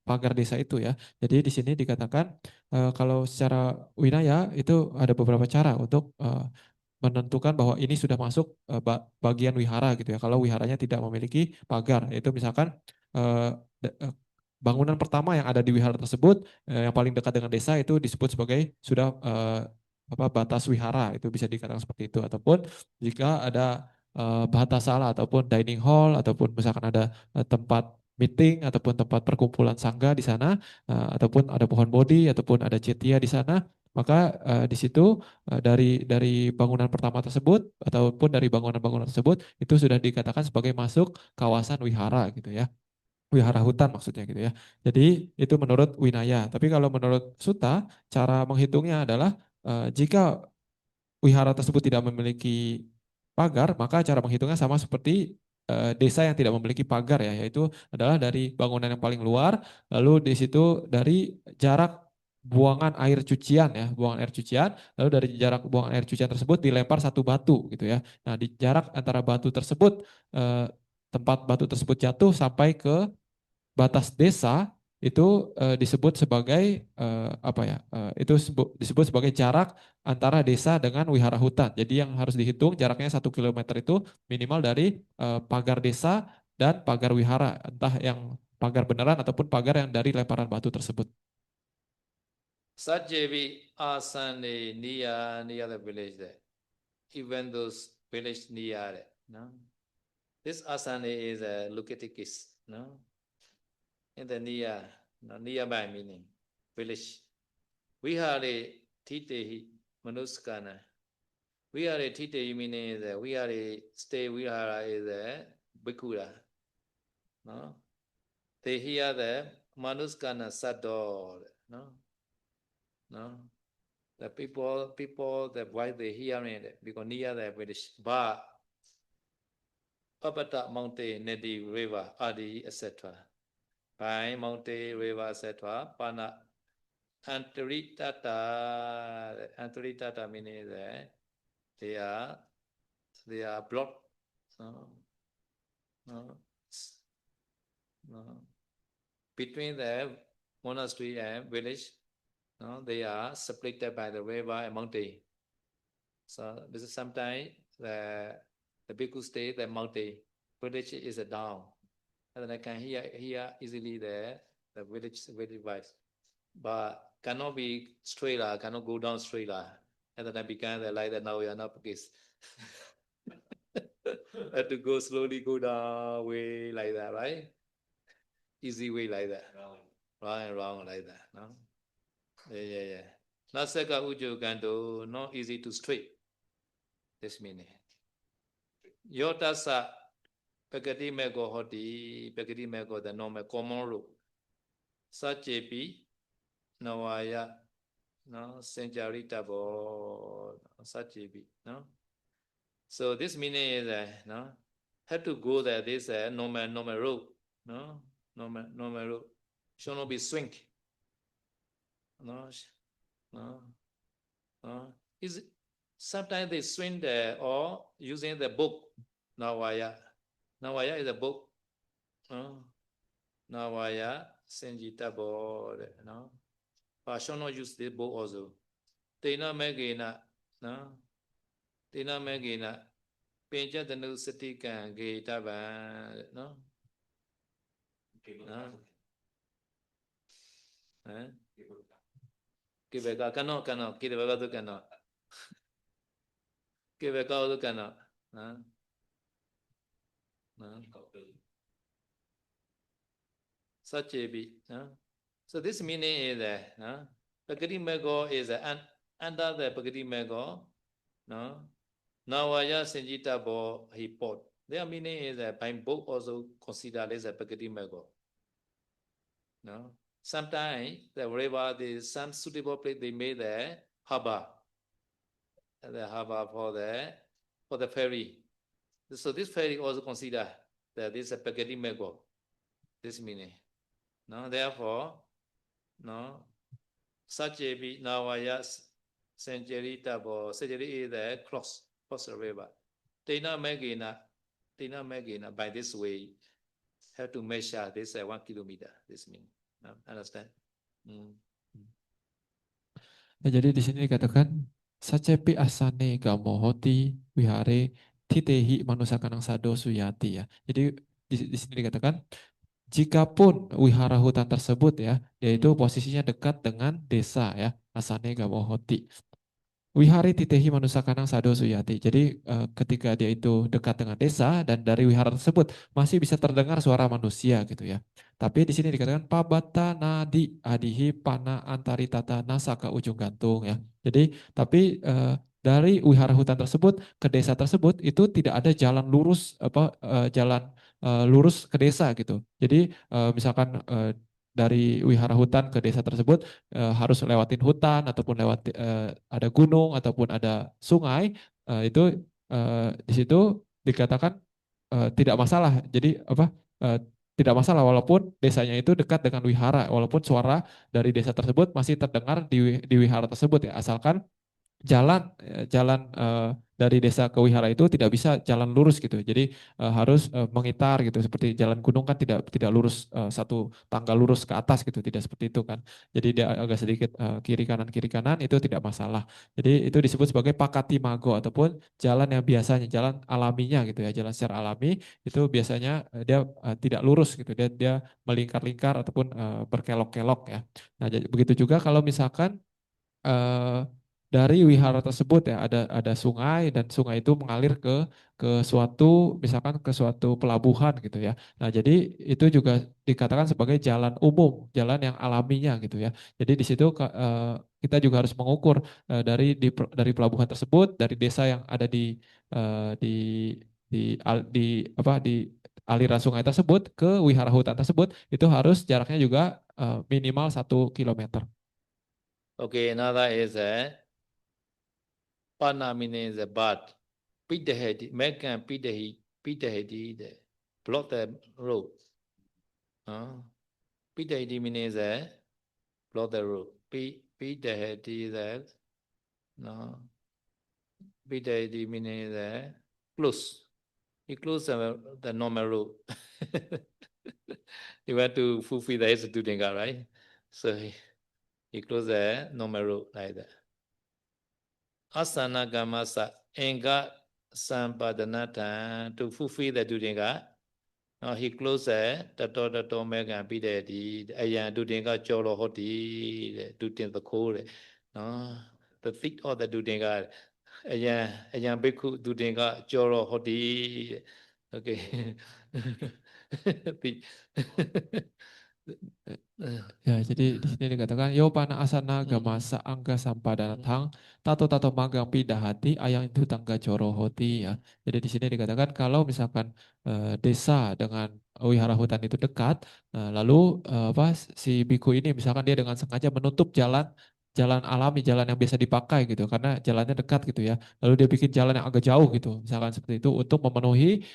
pagar desa itu ya. Jadi di sini dikatakan kalau secara winaya itu ada beberapa cara untuk menentukan bahwa ini sudah masuk bagian wihara gitu ya. Kalau wiharanya tidak memiliki pagar, yaitu misalkan bangunan pertama yang ada di wihara tersebut yang paling dekat dengan desa itu disebut sebagai sudah batas wihara, itu bisa dikatakan seperti itu. Ataupun jika ada batasala ataupun dining hall ataupun misalkan ada tempat meeting ataupun tempat perkumpulan sangga di sana ataupun ada pohon bodi ataupun ada cetia di sana, maka di situ dari bangunan pertama tersebut ataupun dari bangunan-bangunan tersebut itu sudah dikatakan sebagai masuk kawasan wihara gitu ya. Wihara hutan maksudnya gitu ya. Jadi itu menurut Winaya. Tapi kalau menurut Sutta, cara menghitungnya adalah jika wihara tersebut tidak memiliki pagar, maka cara menghitungnya sama seperti desa yang tidak memiliki pagar ya, yaitu adalah dari bangunan yang paling luar, lalu di situ dari jarak buangan air cucian ya, buangan air cucian, lalu dari jarak buangan air cucian tersebut dilempar satu batu gitu ya. Nah di jarak antara batu tersebut, tempat batu tersebut jatuh sampai ke batas desa itu disebut sebagai itu disebut sebagai jarak antara desa dengan wihara hutan. Jadi yang harus dihitung jaraknya 1 kilometer itu minimal dari pagar desa dan pagar wihara, entah yang pagar beneran ataupun pagar yang dari lemparan batu tersebut. Sajjevi asane near the village there. Even those village near it, no? This asane is a Luketikis, no? In the nearby meaning, village. Vihare titehi Manuskana. Vihare Tite meaning is that Vihare stay Vihara is a Bhikkhura. No? They hear the Manuskana Sador. No? No? The people, the why they hearing it because near the British Ba Papata Mountain, Nedi River, Adi, etc. By Mountain River, etc. Pana Antaritata meaning that they are blocked. No, no, no. Between the monastery and village, no, they are separated by the river and mountain. So this is sometimes the bhikkhu stay the mountain, village is a down, and then I can hear easily the village voice, but cannot be straight lah, cannot go down straight lah. And then I began the like that now we are not because have to go slowly go down way like that, right? Easy way like that. Wrong like that. No? Yeah. Nasaka Ujo Gando, not easy to straight. This meaning. Yotasa Pagati Mego Hoti, Pagati Mego, the normal common rule. Sachepi, Nawaya, no, Senjarita Bo, Sachepi, no? So this meaning is that, no, have to go there, this normal road, no? Normal road. Should not be swing. No. Is sometimes they swing there or using the book. Nawaya is a book. Nawaya Senjita Bo, no? But should not use this book also. Tena Megina, no? Tena Megina. Penja the new city can get no? Kibeka cannot, Kibeka to cannot. Kibeka also cannot. Such a bit. So this meaning is that Pagati Mego is under the Pagati Mego, no? Nawaya Senjita Bo he pot. Their meaning is that by book also considered as a Pagati Mego. No? Sometimes the river, there's some suitable place they made the harbor. The harbor for the ferry. So this ferry also consider that this is a Pagati Mego. This meaning. No, therefore, no, such a be Nawaya Senjarita Bo Senjari is the cross the river. Tena Megina by this way have to measure this 1 kilometer. This means. Understand? Ya, jadi di sini dikatakan sacepi asane gamohoti wihare titehi manusakanang sado suyati ya. Jadi di sini dikatakan jikapun wihara hutan tersebut ya, yaitu posisinya dekat dengan desa ya, asane gamohoti. Wihari titehi manusakanang sado suyati. Jadi ketika dia itu dekat dengan desa dan dari wihara tersebut masih bisa terdengar suara manusia gitu ya. Tapi di sini dikatakan pabata nadi adihi pana antari tata nasaka ujung gantung ya. Jadi tapi dari wihara hutan tersebut ke desa tersebut itu tidak ada jalan lurus jalan lurus ke desa gitu. Jadi misalkan dari wihara hutan ke desa tersebut harus lewatin hutan ataupun lewat ada gunung ataupun ada sungai itu di situ dikatakan tidak masalah. Jadi tidak masalah walaupun desanya itu dekat dengan wihara, walaupun suara dari desa tersebut masih terdengar di wihara tersebut ya, asalkan jalan dari desa ke wihara itu tidak bisa jalan lurus gitu. Jadi harus mengitar gitu. Seperti jalan gunung kan tidak lurus satu tangga lurus ke atas gitu, tidak seperti itu kan. Jadi dia agak sedikit kiri kanan itu tidak masalah. Jadi itu disebut sebagai pakati mago ataupun jalan yang biasanya, jalan alaminya gitu ya, jalan secara alami itu biasanya dia tidak lurus gitu. Dia melingkar-lingkar ataupun berkelok-kelok ya. Nah, begitu juga kalau misalkan dari wihara tersebut ya ada sungai dan sungai itu mengalir ke suatu misalkan ke suatu pelabuhan gitu ya. Nah, jadi itu juga dikatakan sebagai jalan umum, jalan yang alaminya gitu ya. Jadi di situ kita juga harus mengukur dari pelabuhan tersebut, dari desa yang ada eh, di di aliran sungai tersebut ke wihara hutan tersebut itu harus jaraknya juga minimal 1 kilometer. Okay, another is a Pana means a bird. Pidahedi, Megan Pidahedi, the block the road. Pidahedi means a block the road. Pidahedi that no. Pidahedi means a close. He close the normal road. He went to fulfill the student, right? So he closed the normal road like that. Asana Gamasa Enga Sampadhanatan to fulfill the Dudinga. He closed the Megan Pidadi, Ayan Dudinga Jolo Hoti, Dudin the cold. The thick of the Dudinga. Ayan Biku Dudinga Jolo Hoti. Okay. Ya, jadi di sini dikatakan Yopana asana gamasa angga sampadanatang tato magang pidahati ayang itu tangga corohoti ya. Jadi di sini dikatakan kalau misalkan desa dengan wihara hutan itu dekat, lalu si biku ini misalkan dia dengan sengaja menutup jalan alami, jalan yang biasa dipakai gitu karena jalannya dekat gitu ya. Lalu dia bikin jalan yang agak jauh gitu, misalkan seperti itu untuk memenuhi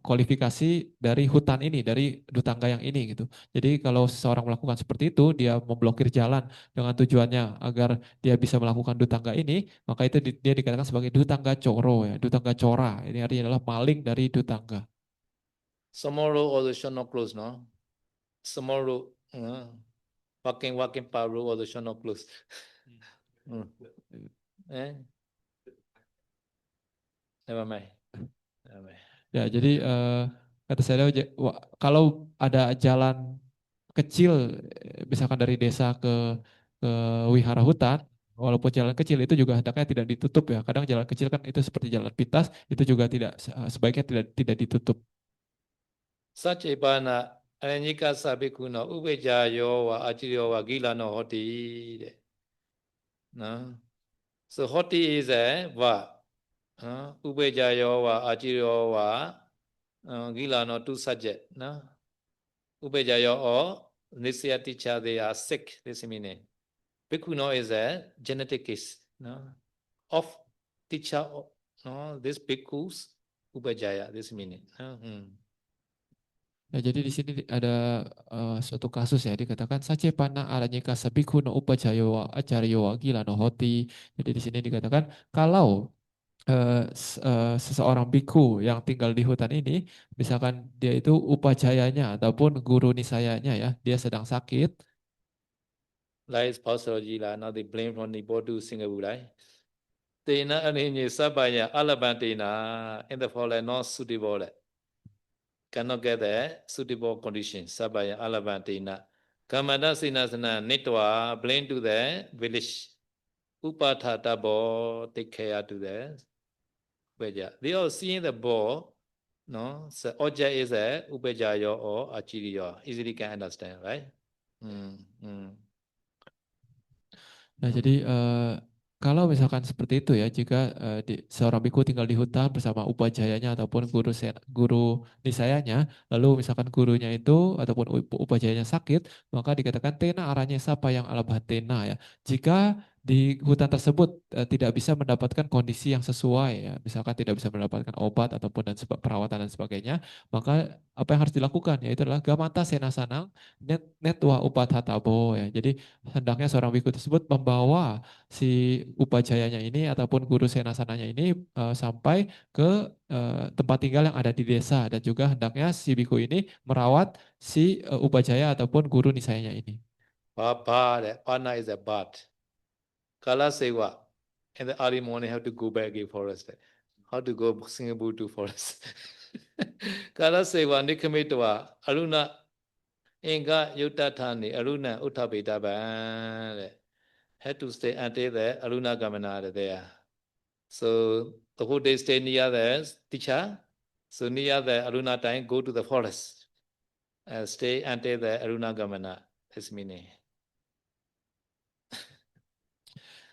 kualifikasi dari hutan ini, dari dutangga yang ini gitu. Jadi kalau seseorang melakukan seperti itu, dia memblokir jalan dengan tujuannya agar dia bisa melakukan dutangga ini, maka itu dia dikatakan sebagai dutangga coro ya, dutangga cora. Ini artinya adalah maling dari dutangga. Tomorrow also shall not close, no? Tomorrow, walking paru also shall not close. Never mind. Ya, jadi kata saya kalau ada jalan kecil misalkan dari desa ke wihara hutan, walaupun jalan kecil itu juga hendaknya tidak ditutup ya. Kadang jalan kecil kan itu seperti jalan pintas, itu juga sebaiknya tidak ditutup. Sachepana Ananyika Sabikuna Ubeja Yowa Achiryowa Gila no Hoti. No? So Hoti is a va. Ubeja Yowa Achiryowa Gila no two subject. No? Ubeja Yowa Nisya teacher they are sick, this meaning. Bhikkhuno is a genetic case. No? Of teacher, no? This bhikkhus Ubejaya, this meaning. Ya, jadi di sini ada suatu kasus ya dikatakan sacepana aranyika sabiku no upacayo acaryo gila no hoti. Jadi di sini dikatakan kalau seseorang biku yang tinggal di hutan ini, misalkan dia itu upacayanya ataupun guru nisayanya ya, dia sedang sakit. Lies Pastorji la, now they blame from Nibodu Singapore. Tena aninyi sabaya alabantena in the fall not suitable. Cannot get the suitable conditions. Sabaya alabantena. Kamada sinasana nitwa blame to the village. Upatata bo take care to the Upeja. They all seeing the ball, no? So object is a Upejayo or Achiriyo. Easily can understand, right? Nah, jadi kalau misalkan seperti itu ya, jika seorang biku tinggal di hutan bersama upajayanya ataupun guru nisayanya, lalu misalkan gurunya itu ataupun upajayanya sakit, maka dikatakan tena arahnya siapa yang alabatena ya. Jika di hutan tersebut tidak bisa mendapatkan kondisi yang sesuai ya, misalkan tidak bisa mendapatkan obat ataupun perawatan dan sebagainya, maka apa yang harus dilakukan yaitu adalah gamata senasanang netwa upat hatabo ya. Jadi hendaknya seorang biku tersebut membawa si upajayanya ini ataupun guru senasananya ini sampai ke tempat tinggal yang ada di desa dan juga hendaknya si biku ini merawat si upajaya ataupun guru nisayanya ini. Baba, Pana is a bat. Kala Sewa. In the early morning, have to go back again forest. How to go Singapore to forest? Kala Sewa, Nikamitwa, Aruna, Inga Yutathani, Aruna Uttabetaban. had to stay until the Aruna Gamana there. So the whole day stay near the teacher. So near the Aruna time, go to the forest. Stay until the Aruna Gamana. That's meaning.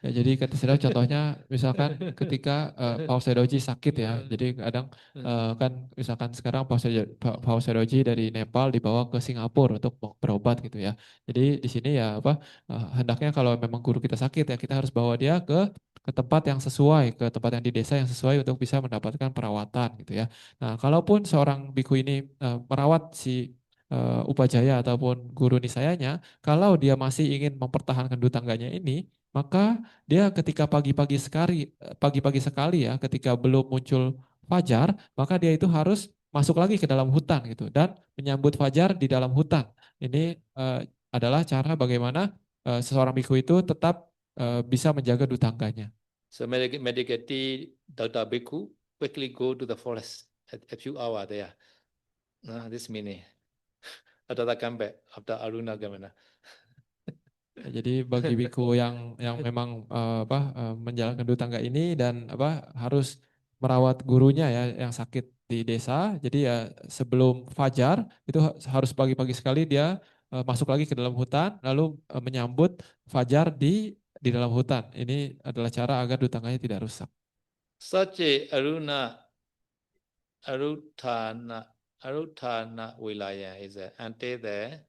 Ya, jadi kata saudara contohnya misalkan ketika Paus Sedoji sakit ya, jadi kadang kan misalkan sekarang Paus Sedoji dari Nepal dibawa ke Singapura untuk berobat gitu ya. Jadi di sini ya apa hendaknya kalau memang guru kita sakit ya kita harus bawa dia ke tempat yang sesuai, ke tempat yang di desa yang sesuai untuk bisa mendapatkan perawatan gitu ya. Nah, kalaupun seorang biku ini merawat si upajaya ataupun guru nisayanya, kalau dia masih ingin mempertahankan dutangganya ini, maka dia ketika pagi-pagi sekali ya, ketika belum muncul fajar, maka dia itu harus masuk lagi ke dalam hutan gitu dan menyambut fajar di dalam hutan. Ini adalah cara bagaimana seseorang biku itu tetap bisa menjaga dutangganya. So Medikati Dr. Bhikkhu quickly go to the forest a few hours there. This meaning. After the comeback after Aruna Gamana. Jadi bagi biku yang memang menjalankan dutangga ini dan harus merawat gurunya ya yang sakit di desa. Jadi ya sebelum fajar itu harus pagi-pagi sekali dia masuk lagi ke dalam hutan lalu menyambut fajar di dalam hutan. Ini adalah cara agar dutangganya tidak rusak. Sache Aruthana Wilaya is until the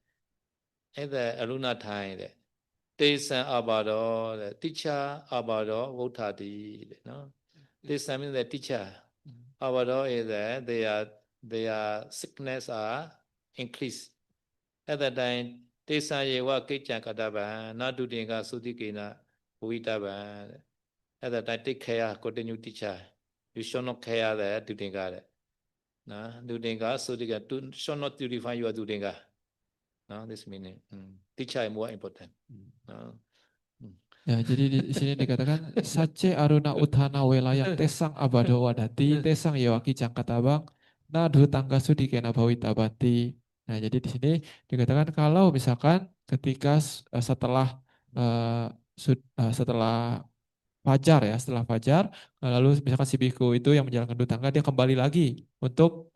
Aruna time. Tesan Abado, the teacher Abado, Votadi. Tesan means the teacher. Abado is their sickness are increased. At that time, Tesan Yewa Kichan Kadaban, Nadudinga Sudikina, Uitaban. At that time, take care, continue teacher. You should not care that Dudinga. Dudinga Sudika, should not purify your Dudinga. This meaning. Teacher is more important. Ya, jadi di sini dikatakan sace aruna uthana wilayah tesang abado wadati tesang yewaki cangkatabang nadu tangga sudi kena bawita bati. Nah, jadi di sini dikatakan kalau misalkan ketika setelah fajar lalu misalkan si biku itu yang menjalankan dutangga dia kembali lagi untuk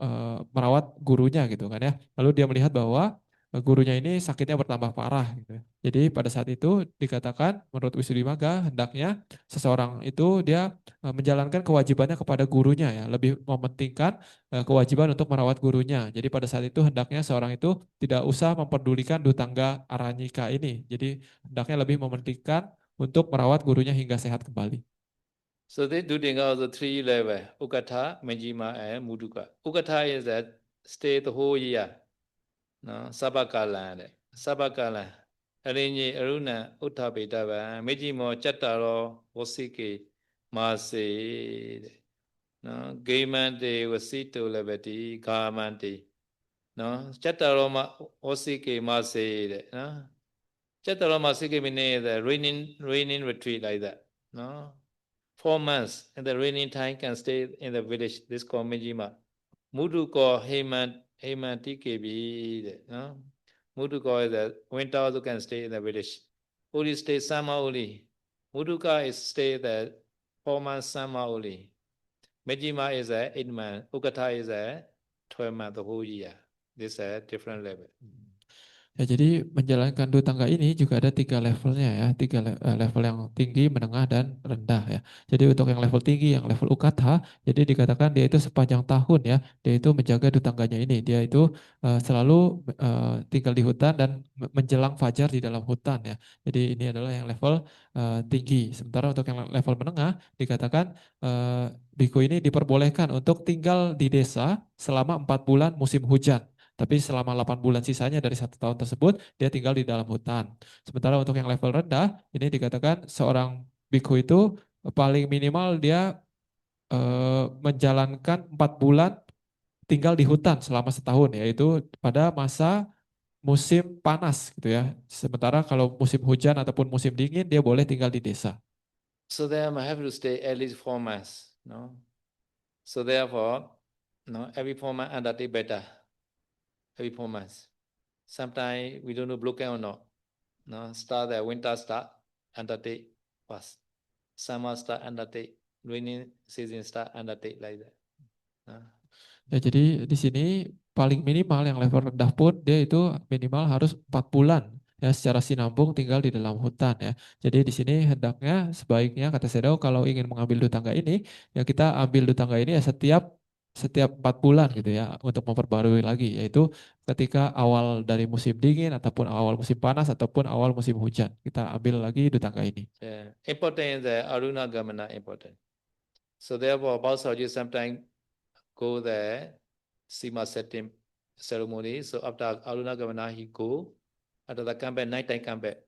merawat gurunya gitu kan ya. Lalu dia melihat bahwa gurunya ini sakitnya bertambah parah gitu. Jadi pada saat itu dikatakan menurut Wisuddhimagga hendaknya seseorang itu dia menjalankan kewajibannya kepada gurunya ya, lebih mementingkan kewajiban untuk merawat gurunya. Jadi pada saat itu hendaknya seorang itu tidak usah memperdulikan dutangga aranyika ini. Jadi hendaknya lebih mementingkan untuk merawat gurunya hingga sehat kembali. So they do also 3 level, Ukatha, Menjima, and Muduka. Ukatha is that stay the whole year. Sabakalan. Arinyi Aruna Uttabedava, Menjimo Chataro, Wasiki, Masi. Gaimante, Wasito Levati, Kamante. Chataro Wasiki, Masi. Chataro Masiki means the raining retreat like that. 4 months in the raining time can stay in the village. This called Menjima. Muduko Hemantikebi. Muduko is the winter also can stay in the village. Only stay summer only. Muduka is stay the 4 months summer only. Menjima is a 8 months. Ukatha is a 12 months the whole year. This is a different level. Ya, jadi menjalankan dutangga ini juga ada 3 levelnya ya, 3 level yang tinggi, menengah, dan rendah ya. Jadi untuk yang level tinggi, yang level ukatha, jadi dikatakan dia itu sepanjang tahun ya, dia itu menjaga dutangganya ini, dia itu selalu tinggal di hutan dan menjelang fajar di dalam hutan ya. Jadi ini adalah yang level tinggi. Sementara untuk yang level menengah dikatakan biku ini diperbolehkan untuk tinggal di desa selama 4 bulan musim hujan. Tapi selama 8 bulan sisanya dari 1 tahun tersebut, dia tinggal di dalam hutan. Sementara untuk yang level rendah, ini dikatakan seorang biku itu paling minimal dia menjalankan 4 bulan tinggal di hutan selama setahun, yaitu pada masa musim panas gitu ya. Sementara kalau musim hujan ataupun musim dingin, dia boleh tinggal di desa. So they have to stay at least 4 months. So therefore, every 4 months undertake better. Every 4 months. Sometimes we don't know block or not. Start the winter start. undertake fast. Summer start undertake, rainy season start undertake like that. Ya, jadi di sini paling minimal yang level rendah pun dia itu minimal harus 4 bulan ya secara sinambung tinggal di dalam hutan ya. Jadi di sini hendaknya sebaiknya kata Sedo kalau ingin mengambil dutangga ini ya kita ambil dutangga ini ya setiap 4 bulan gitu ya untuk memperbarui lagi yaitu ketika awal dari musim dingin ataupun awal musim panas ataupun awal musim hujan kita ambil lagi dutangga ini. Yeah. Important is the Aruna Gamana important. So therefore, Bausaji sometimes go there, Sima setting ceremony. So after Aruna Gamana, he go. After the come back, night time come back.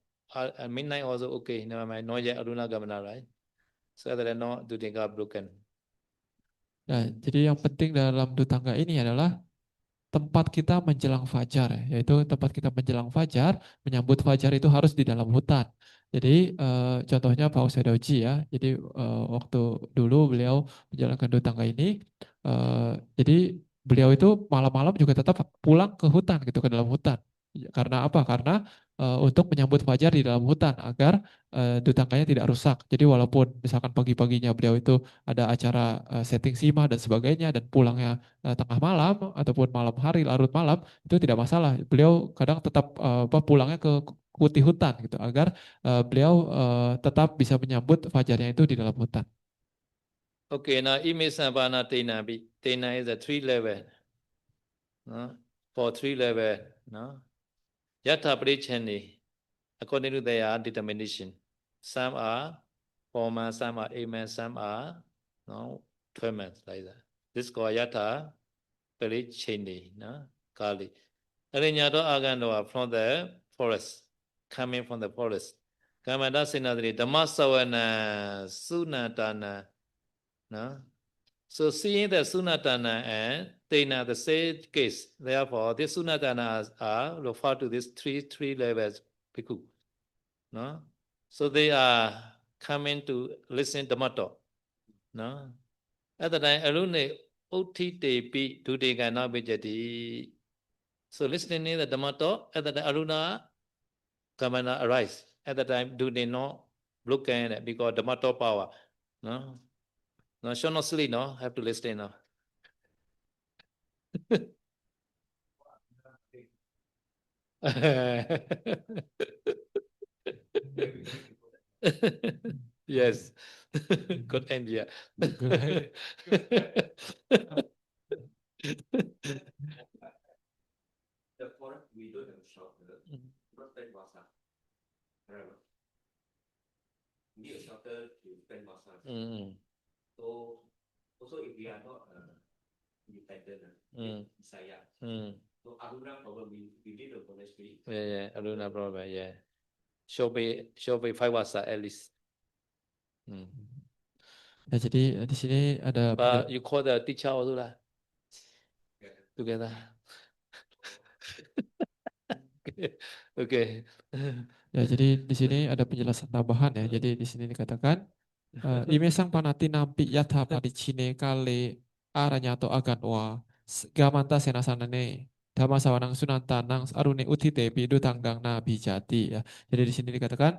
Midnight also okay, never mind. Not yet Aruna Gamana, right? So that no Dutanga broken. Nah, jadi yang penting dalam dutangga ini adalah tempat kita menjelang fajar ya, yaitu tempat kita menjelang fajar, menyambut fajar itu harus di dalam hutan. Jadi contohnya Pak Usedoji ya, jadi waktu dulu beliau menjalankan dutangga ini, jadi beliau itu malam-malam juga tetap pulang ke hutan gitu, ke dalam hutan. Karena apa? Karena untuk menyambut fajar di dalam hutan agar dutangganya tidak rusak. Jadi walaupun misalkan pagi-paginya beliau itu ada acara setting sima dan sebagainya dan pulangnya tengah malam ataupun malam hari larut malam itu tidak masalah. Beliau kadang tetap pulangnya ke kuti hutan gitu agar beliau tetap bisa menyambut fajarnya itu di dalam hutan. Okay, now Imisabana Tena. Tena is a 3 level. No? For 3 level. No? Yatha Parichani. According to their determination. Some are 4 months, some are 8 months, some are 12 months like that. This is called Yatha Parichani. No? Kali. Arinyado Agando from the forest. Coming from the forest. Kamada Sinadri. Dhammasawana Sunatana. No? So seeing the Sunatana and Tena, the same case, therefore, these Sunatanas are referred to these three levels bhikkhu. No? So they are coming to listen to Dhamma. No? At the time, Arune Utti Tepi Dudega Nabijati. So listening to the Dhamma, at the time Aruna Kamana arise. At the time, do they not look at it because Dhamma power. No? No, should not sleep, no? Have to listen now. Yes. Good idea. The forest we don't have a shelter, not spend masa. Right? We need a shelter to spend masa. So also if we are not independent, saya. So Aruna probably we did a monastery. Yeah, Aruna probably, yeah. Should be 5 wasa at least. Ya, jadi di sini ada But you call the teacher also lah. Together. Okay. Ya, jadi di sini ada penjelasan tambahan ya. Jadi di sini dikatakan Imesang panati nampi yatha padicine kale aranyato aganwa gamanta senasanane dhamma sawanang sunantanang arune utite bidu tanggang nabi jati ya. Jadi di sini dikatakan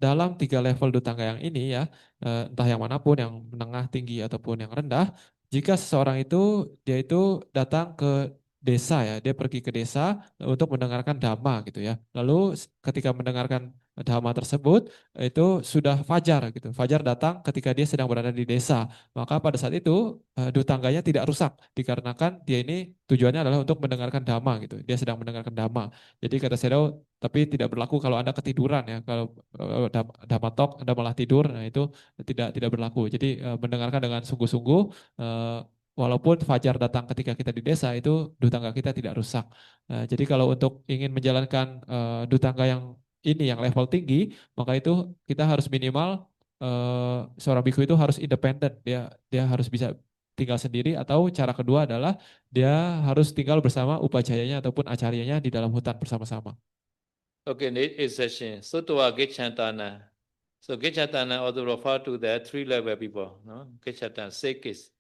dalam 3 level dutangga yang ini ya, entah yang manapun yang menengah, tinggi ataupun yang rendah, jika seseorang itu dia itu datang ke desa ya, dia pergi ke desa untuk mendengarkan dhamma gitu ya. Lalu ketika mendengarkan dhamma tersebut itu sudah fajar gitu. Fajar datang ketika dia sedang berada di desa. Maka pada saat itu dutangganya tidak rusak dikarenakan dia ini tujuannya adalah untuk mendengarkan dhamma gitu. Dia sedang mendengarkan dhamma. Jadi kata Sedo tapi tidak berlaku kalau Anda ketiduran ya. Kalau dhamma talk Anda malah tidur, nah itu tidak berlaku. Jadi mendengarkan dengan sungguh-sungguh walaupun fajar datang ketika kita di desa itu dutangga kita tidak rusak. Jadi kalau untuk ingin menjalankan dutangga yang ini yang level tinggi, maka itu kita harus minimal seorang biku itu harus independen. Dia harus bisa tinggal sendiri atau cara kedua adalah dia harus tinggal bersama upajayanya ataupun acaryanya di dalam hutan bersama-sama. Okay, next session. So to Gechantana. So Gechantana also refer to the 3 level people. No? Gechantana, 6 case.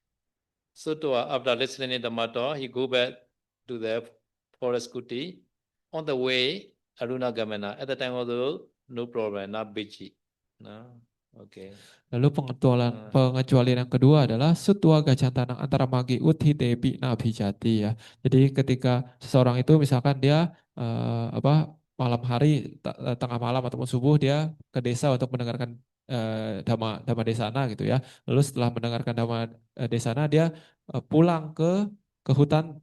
So to after listening to the matter, he go back to the forest kuti. On the way, Aruna Gamana. At the time also, no problem, not biji. No, okay. Lalu pengecualian yang kedua adalah sutua gacantanang antara magi uthi tebi nabhijati ya. Jadi ketika seseorang itu misalkan dia malam hari tengah malam ataupun subuh dia ke desa untuk mendengarkan dhamma desana gitu ya. Lalu setelah mendengarkan dhamma desana dia pulang ke hutan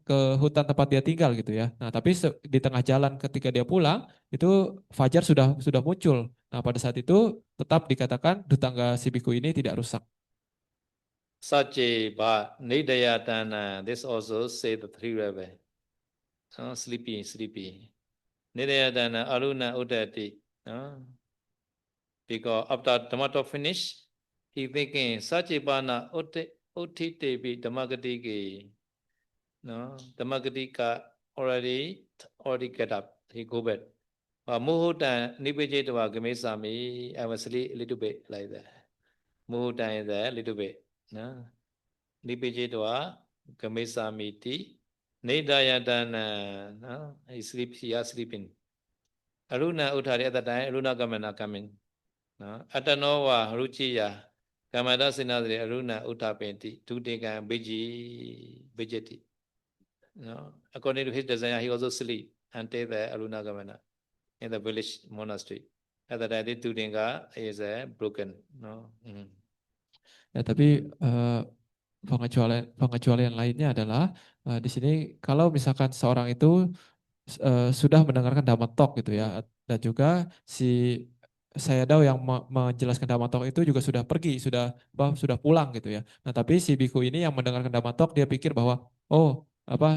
tempat dia tinggal gitu ya. Nah, tapi di tengah jalan ketika dia pulang itu fajar sudah muncul. Nah, pada saat itu tetap dikatakan dutangga si biku ini tidak rusak. Sache ba nidaya dana. This also say the three level. Sleepy. Nidaya dana aruna udati. Because after Dhammato finish, he thinking Sache bana utti tebi Dhammagati ki. No, Dhammagati ka already get up. He go back. Muhutan nibijitwa gamesami. I was sleep a little bit like that. Muhutan is a little bit. No. Nibijitwa gamesamiti. Nidayadana. No. He are sleeping. Aruna uttari at the time, Aruna Gamana coming. No. Atanova Ruchiya. Kamada Sinadri Aruna Uttapenti. Tudeka Bijiti. No. According to his desire, he also sleep until the Aruna Gamana in the village monastery. At the time, Tudinga is broken. No. Ya, tapi pengecualian lainnya adalah di sini kalau misalkan seorang itu sudah mendengarkan Dhamma Talk gitu ya, dan juga si Sayadaw yang menjelaskan Dhamma Talk itu juga sudah pergi, sudah pulang gitu ya. Nah, tapi si biku ini yang mendengarkan Dhamma Talk dia pikir bahwa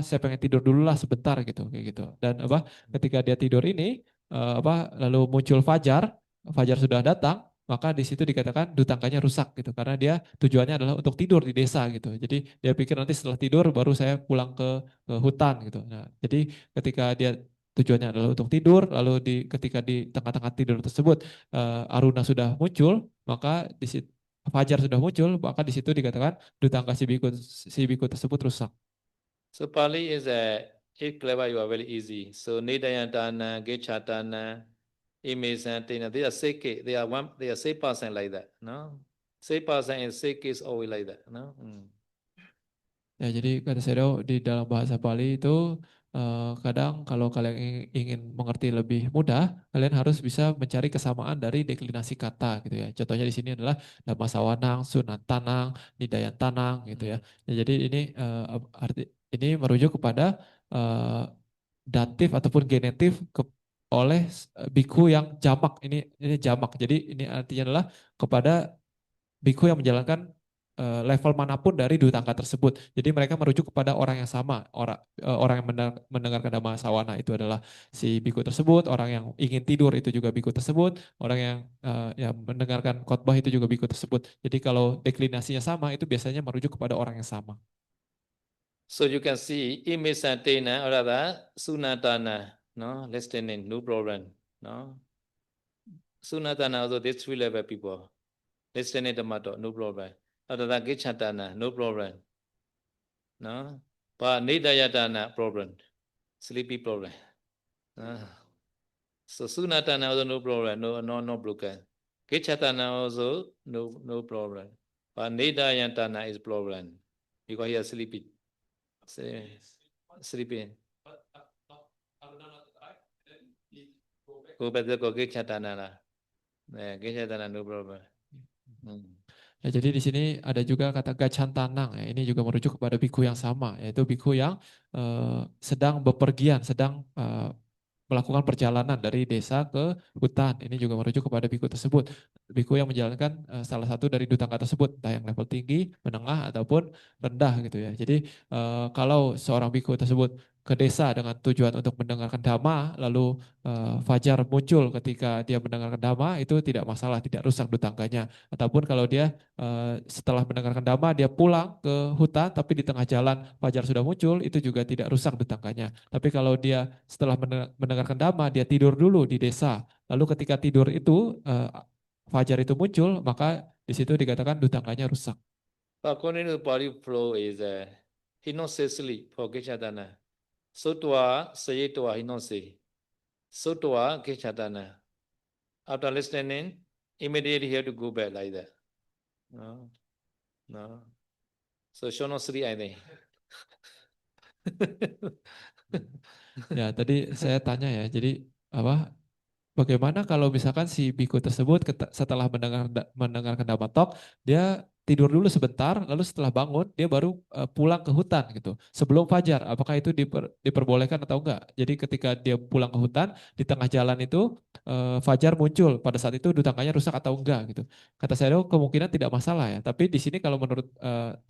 saya pengen tidur dulu lah sebentar gitu kayak gitu. Dan ketika dia tidur ini lalu muncul fajar sudah datang, maka di situ dikatakan dutangkanya rusak gitu karena dia tujuannya adalah untuk tidur di desa gitu. Jadi dia pikir nanti setelah tidur baru saya pulang ke hutan gitu. Nah, jadi ketika dia tujuannya adalah untuk tidur, lalu ketika di tengah-tengah tidur tersebut Aruna sudah muncul, maka di situ fajar sudah muncul, maka di situ dikatakan dutangka si biku tersebut rusak. So Pali is it clever, you are very easy. So Nidayantana, Gechatana, Imesantana, they are 6 they are 6% like that. No? 6% and 6 is always like that. No? Ya, jadi kata Sayadaw di dalam bahasa Pali itu kadang kalau kalian ingin mengerti lebih mudah, kalian harus bisa mencari kesamaan dari deklinasi kata gitu ya. Contohnya di sini adalah Dhamma Sawanang, Sunantanang, Nidayantanang gitu ya. Jadi ini ini merujuk kepada datif ataupun genetif oleh biku yang jamak. Ini jamak. Jadi ini artinya adalah kepada biku yang menjalankan level manapun dari dutangka tersebut. Jadi mereka merujuk kepada orang yang sama. Orang yang mendengarkan Dhamma Sawana itu adalah si biku tersebut. Orang yang ingin tidur itu juga biku tersebut. Orang yang mendengarkan khotbah itu juga biku tersebut. Jadi kalau deklinasinya sama itu biasanya merujuk kepada orang yang sama. So you can see Imesantana or rather Sunatana. No, listening, no problem. No. Sunatana also these 3 level people. Listening to matter, no problem. Other than Gechatana, no problem. No? But Nidayatana problem. Sleepy problem. So Sunatana also no problem, no broken. Gechatana also no problem. But Nidayatana is problem. Because he is sleepy. Sleeping. Go back to Gechatana. Gechatana no problem. Ya, jadi di sini ada juga kata gacantanang ya. Ini juga merujuk kepada biku yang sama, yaitu biku yang sedang bepergian, sedang melakukan perjalanan dari desa ke hutan. Ini juga merujuk kepada biku tersebut. Biku yang menjalankan salah satu dari dutangka tersebut, entah yang level tinggi, menengah, ataupun rendah gitu ya. Jadi kalau seorang biku tersebut ke desa dengan tujuan untuk mendengarkan dhamma, lalu fajar muncul ketika dia mendengarkan dhamma, itu tidak masalah, tidak rusak dutangkanya. Ataupun kalau dia setelah mendengarkan dhamma, dia pulang ke hutan, tapi di tengah jalan fajar sudah muncul, itu juga tidak rusak dutangkanya. Tapi kalau dia setelah mendengarkan dhamma, dia tidur dulu di desa. Lalu ketika tidur itu, fajar itu muncul, maka di situ dikatakan dutangkanya rusak. According to body flow is he not say sleep for Gechatana. Sotwa, Sayetwa, he not say. Sotwa, Gechatana. After listening, immediately he have to go back like that. No, no. So Shono Sri, I think. Ya, tadi saya tanya ya, jadi apa? Bagaimana kalau misalkan si biku tersebut setelah mendengarkan Dhamma Talk, dia tidur dulu sebentar, lalu setelah bangun dia baru pulang ke hutan gitu. Sebelum fajar, apakah itu diperbolehkan atau enggak? Jadi ketika dia pulang ke hutan, di tengah jalan itu fajar muncul. Pada saat itu dutanganya rusak atau enggak gitu. Kata saya kemungkinan tidak masalah ya. Tapi di sini kalau menurut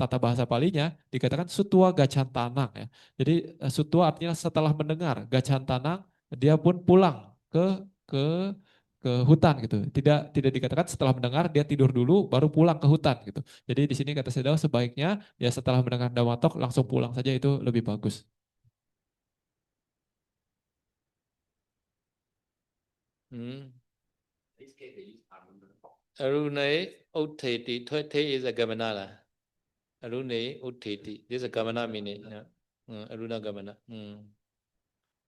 tata bahasa Palinya dikatakan sutua gacantanang ya. Jadi sutua artinya setelah mendengar, gacantanang dia pun pulang ke ke hutan gitu. Tidak dikatakan setelah mendengar dia tidur dulu baru pulang ke hutan gitu. Jadi di sini kata Sedao sebaiknya ya setelah mendengar Dhamma Talk langsung pulang saja itu lebih bagus. This case they use Aruna. Arune Utteti, Twete is a Gamanala. Arune Utteti, this is a Gamana meaning. Aruna Gamana.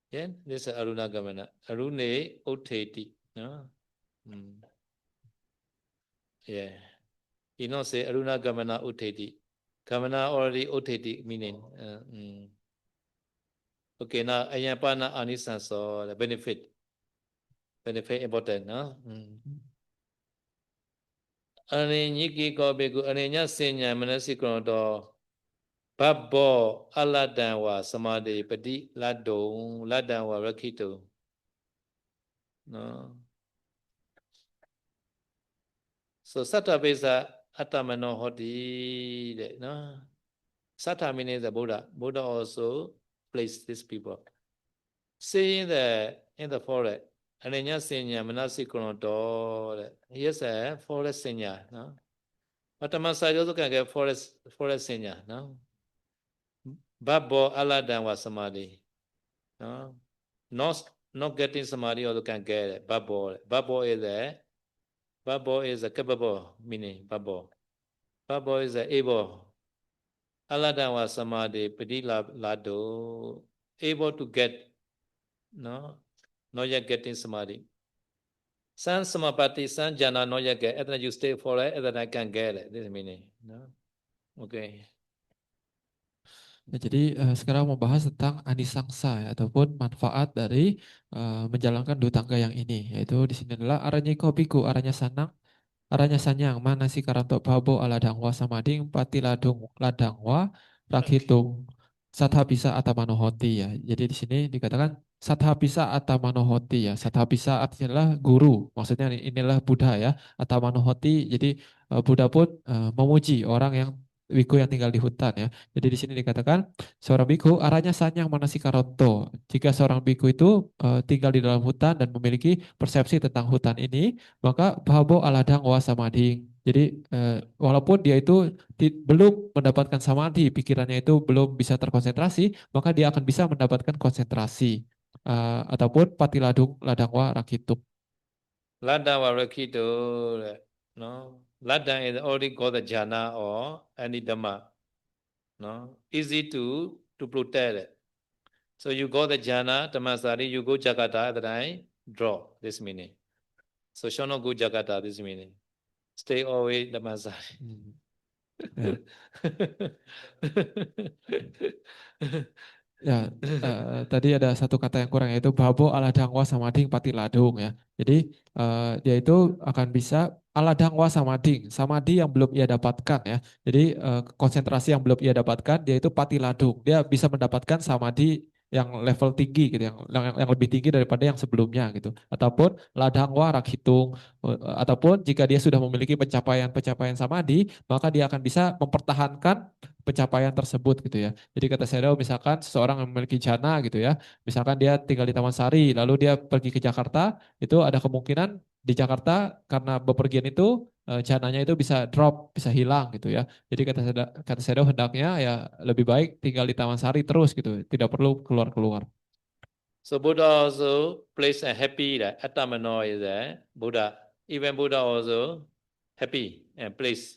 Yeah, this is Aruna Gamana. Arune Utteti. No? Yeah. You know, say Aruna Gamana Utteti. Gamana already Utteti meaning. Okay, now Ayapana Anisans or the benefit. Benefit important, no? Ananyiki Gobiku, Ananya Senya Manasikono, Babo, Aladanwa, Samadhi, Padi, Lado, Ladanwa, Rakito. No. So Sata Besa Atamano Hoti, no. Sata means the Buddha. Buddha also placed these people. Seeing in the forest, Ananya Senya Manasikono, here's a forest Senya, no. But the Master also can get forest Senya, no. Babo Aladan was Samadhi. No? Not getting Samadhi also can get it. Babo. Babo is a capable meaning. Babo. Babo is a able. Aladan was Samadhi. Padila Lado. Able to get. No? Not yet getting Samadhi. San Samapati, San Jana not yet get. And then you stay for it, and then I can get it. This meaning. No? Okay. Ya, jadi sekarang membahas tentang anisangsa ya, ataupun manfaat dari menjalankan dua tangga yang ini, yaitu di sini adalah aranyiko biku, aranya sanang, aranya sanyang, manasi karanto babo aladangwa samading pati ladung ladangwa rakhitung sathabisa atamanohoti ya. Jadi di sini dikatakan sathabisa atamanohoti ya. Sathabisa artinya adalah guru, maksudnya inilah Buddha ya. Atamanohoti, jadi Buddha pun memuji orang yang biku yang tinggal di hutan ya. Jadi di sini dikatakan seorang biku aranya sanyang manasi karanto. Jika seorang biku itu tinggal di dalam hutan dan memiliki persepsi tentang hutan ini, maka babo aladang wa samadhi. Jadi walaupun dia itu belum mendapatkan samadhi, pikirannya itu belum bisa terkonsentrasi, maka dia akan bisa mendapatkan konsentrasi ataupun pati ladung ladang wa rakituk. Ladang wa rakituk, no? Ladang is already got the jhana or any dhamma, no? Easy to protect it. So you go the jhana, Dhammasari, you go Jakarta, that I draw this meaning. So shall not go Jakarta, this meaning. Stay away Dhammasari. Ya, tadi ada satu kata yang kurang yaitu babo aladangwa samading pati ladung ya. Jadi dia itu akan bisa aladangwa samading, samadhi yang belum ia dapatkan ya. Jadi konsentrasi yang belum ia dapatkan dia itu pati ladung. Dia bisa mendapatkan samadhi yang level tinggi gitu, yang lebih tinggi daripada yang sebelumnya gitu. Ataupun ladangwa rakhitung, ataupun jika dia sudah memiliki pencapaian samadhi, maka dia akan bisa mempertahankan pencapaian tersebut gitu ya. Jadi kata Shadow misalkan seseorang yang memiliki jana gitu ya, misalkan dia tinggal di Taman Sari, lalu dia pergi ke Jakarta, itu ada kemungkinan di Jakarta karena bepergian itu jananya itu bisa drop, bisa hilang gitu ya. Jadi kata Shadow hendaknya ya lebih baik tinggal di Taman Sari terus gitu, tidak perlu keluar-keluar. So Buddha also placed a happy that Attamano is a Buddha. Even Buddha also happy and place.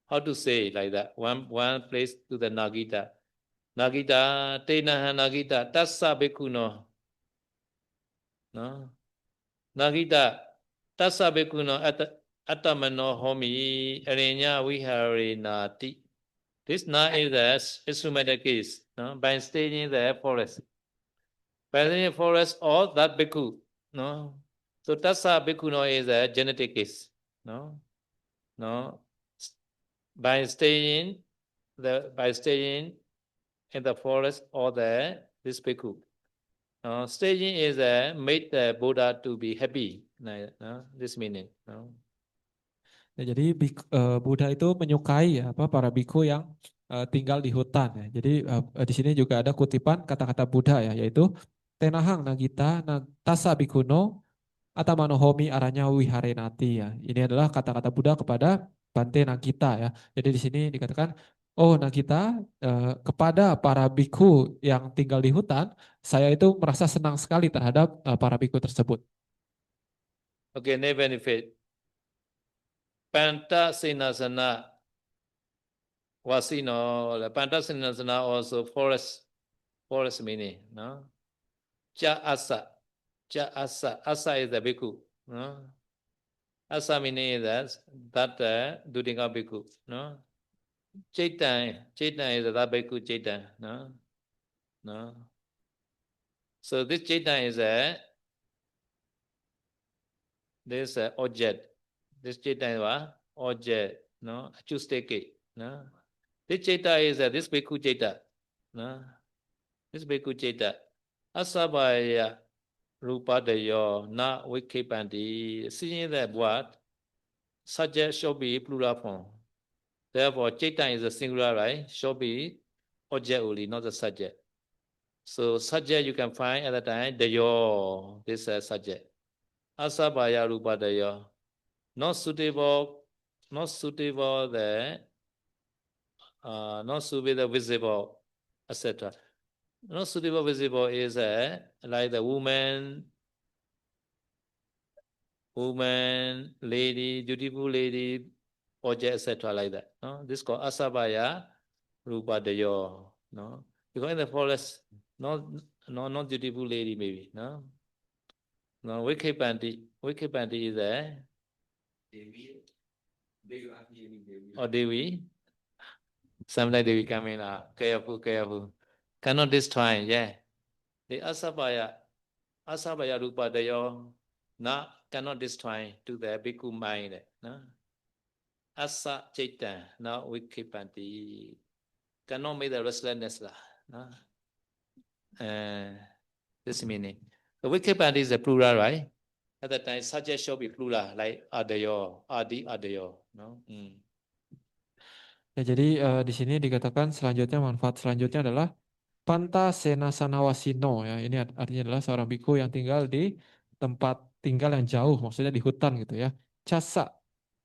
How to say like that? One place to the Nagita. Nagita, Tenaha Nagita, Tassa Bhikkuno. No? Nagita, Tassa bhikkhuno attamano homi arinya viharinati. This na is the instrumental case, no? By staying in the forest. By staying in the forest or that bhikkhu, no? So tassa bhikkhuno is a genetic case, no? No? By staying in the forest or this bhikkhu. Staging is made the Buddha to be happy. This meaning. Ya, jadi Buddha itu menyukai ya, para biku yang tinggal di hutan ya. Jadi di sini juga ada kutipan kata-kata Buddha ya, yaitu tenahang nagita tassa bhikkhuna attamano homi aranya viharenati ya. Ini adalah kata-kata Buddha kepada Bante Nagita ya. Jadi di sini dikatakan, oh Nagita, kepada para biku yang tinggal di hutan, saya itu merasa senang sekali terhadap para biku tersebut. Okay, next benefit. Panta Sinasana Wasino. Panta Sinasana also forest meaning. No? Cha Asa. Asa is the bhikkhu. No? Asa meaning is that Dudinga bhikkhu. No? Chaitan is that bhikkhu Chaitan. No? No? So this Chaitan is this object. This Chaitan is what? Object. No? Achusteke. No? This Chaita is this bhikkhu Chaita. No? This bhikkhu Chaita. Asabaya Rupa Dayo Na Vikipandi. Seeing that what? Subject should be plural form. Therefore, Chaita is a singular, right? Should be object only, not the subject. So subject you can find at the time Dayo. This is subject. Asabaya Rupa Dayo. Not suitable the not suitable visible, etc. Not suitable visible is like the woman, lady, beautiful lady, object, etc. like that. No? This is called asabaya rupa dayo. No? Because in the forest, not beautiful lady maybe. No? No, Wikipanti is there. Or Devi. Sometimes Devi come in, careful. Cannot destroy, yeah. The asabaya rupa dayo, cannot destroy to the bhikkhu mind. No? Asa chaita, now Wikipanti. Cannot make the restlessness. No? This meaning. The Wikipanti is the plural, right? At that time, subject should be plural, like adayo, adayo. No? Ya, jadi di sini dikatakan selanjutnya, manfaat selanjutnya adalah Panta Senasana Wasino ya. Ini artinya adalah seorang biku yang tinggal di tempat tinggal yang jauh, maksudnya di hutan gitu ya. Casa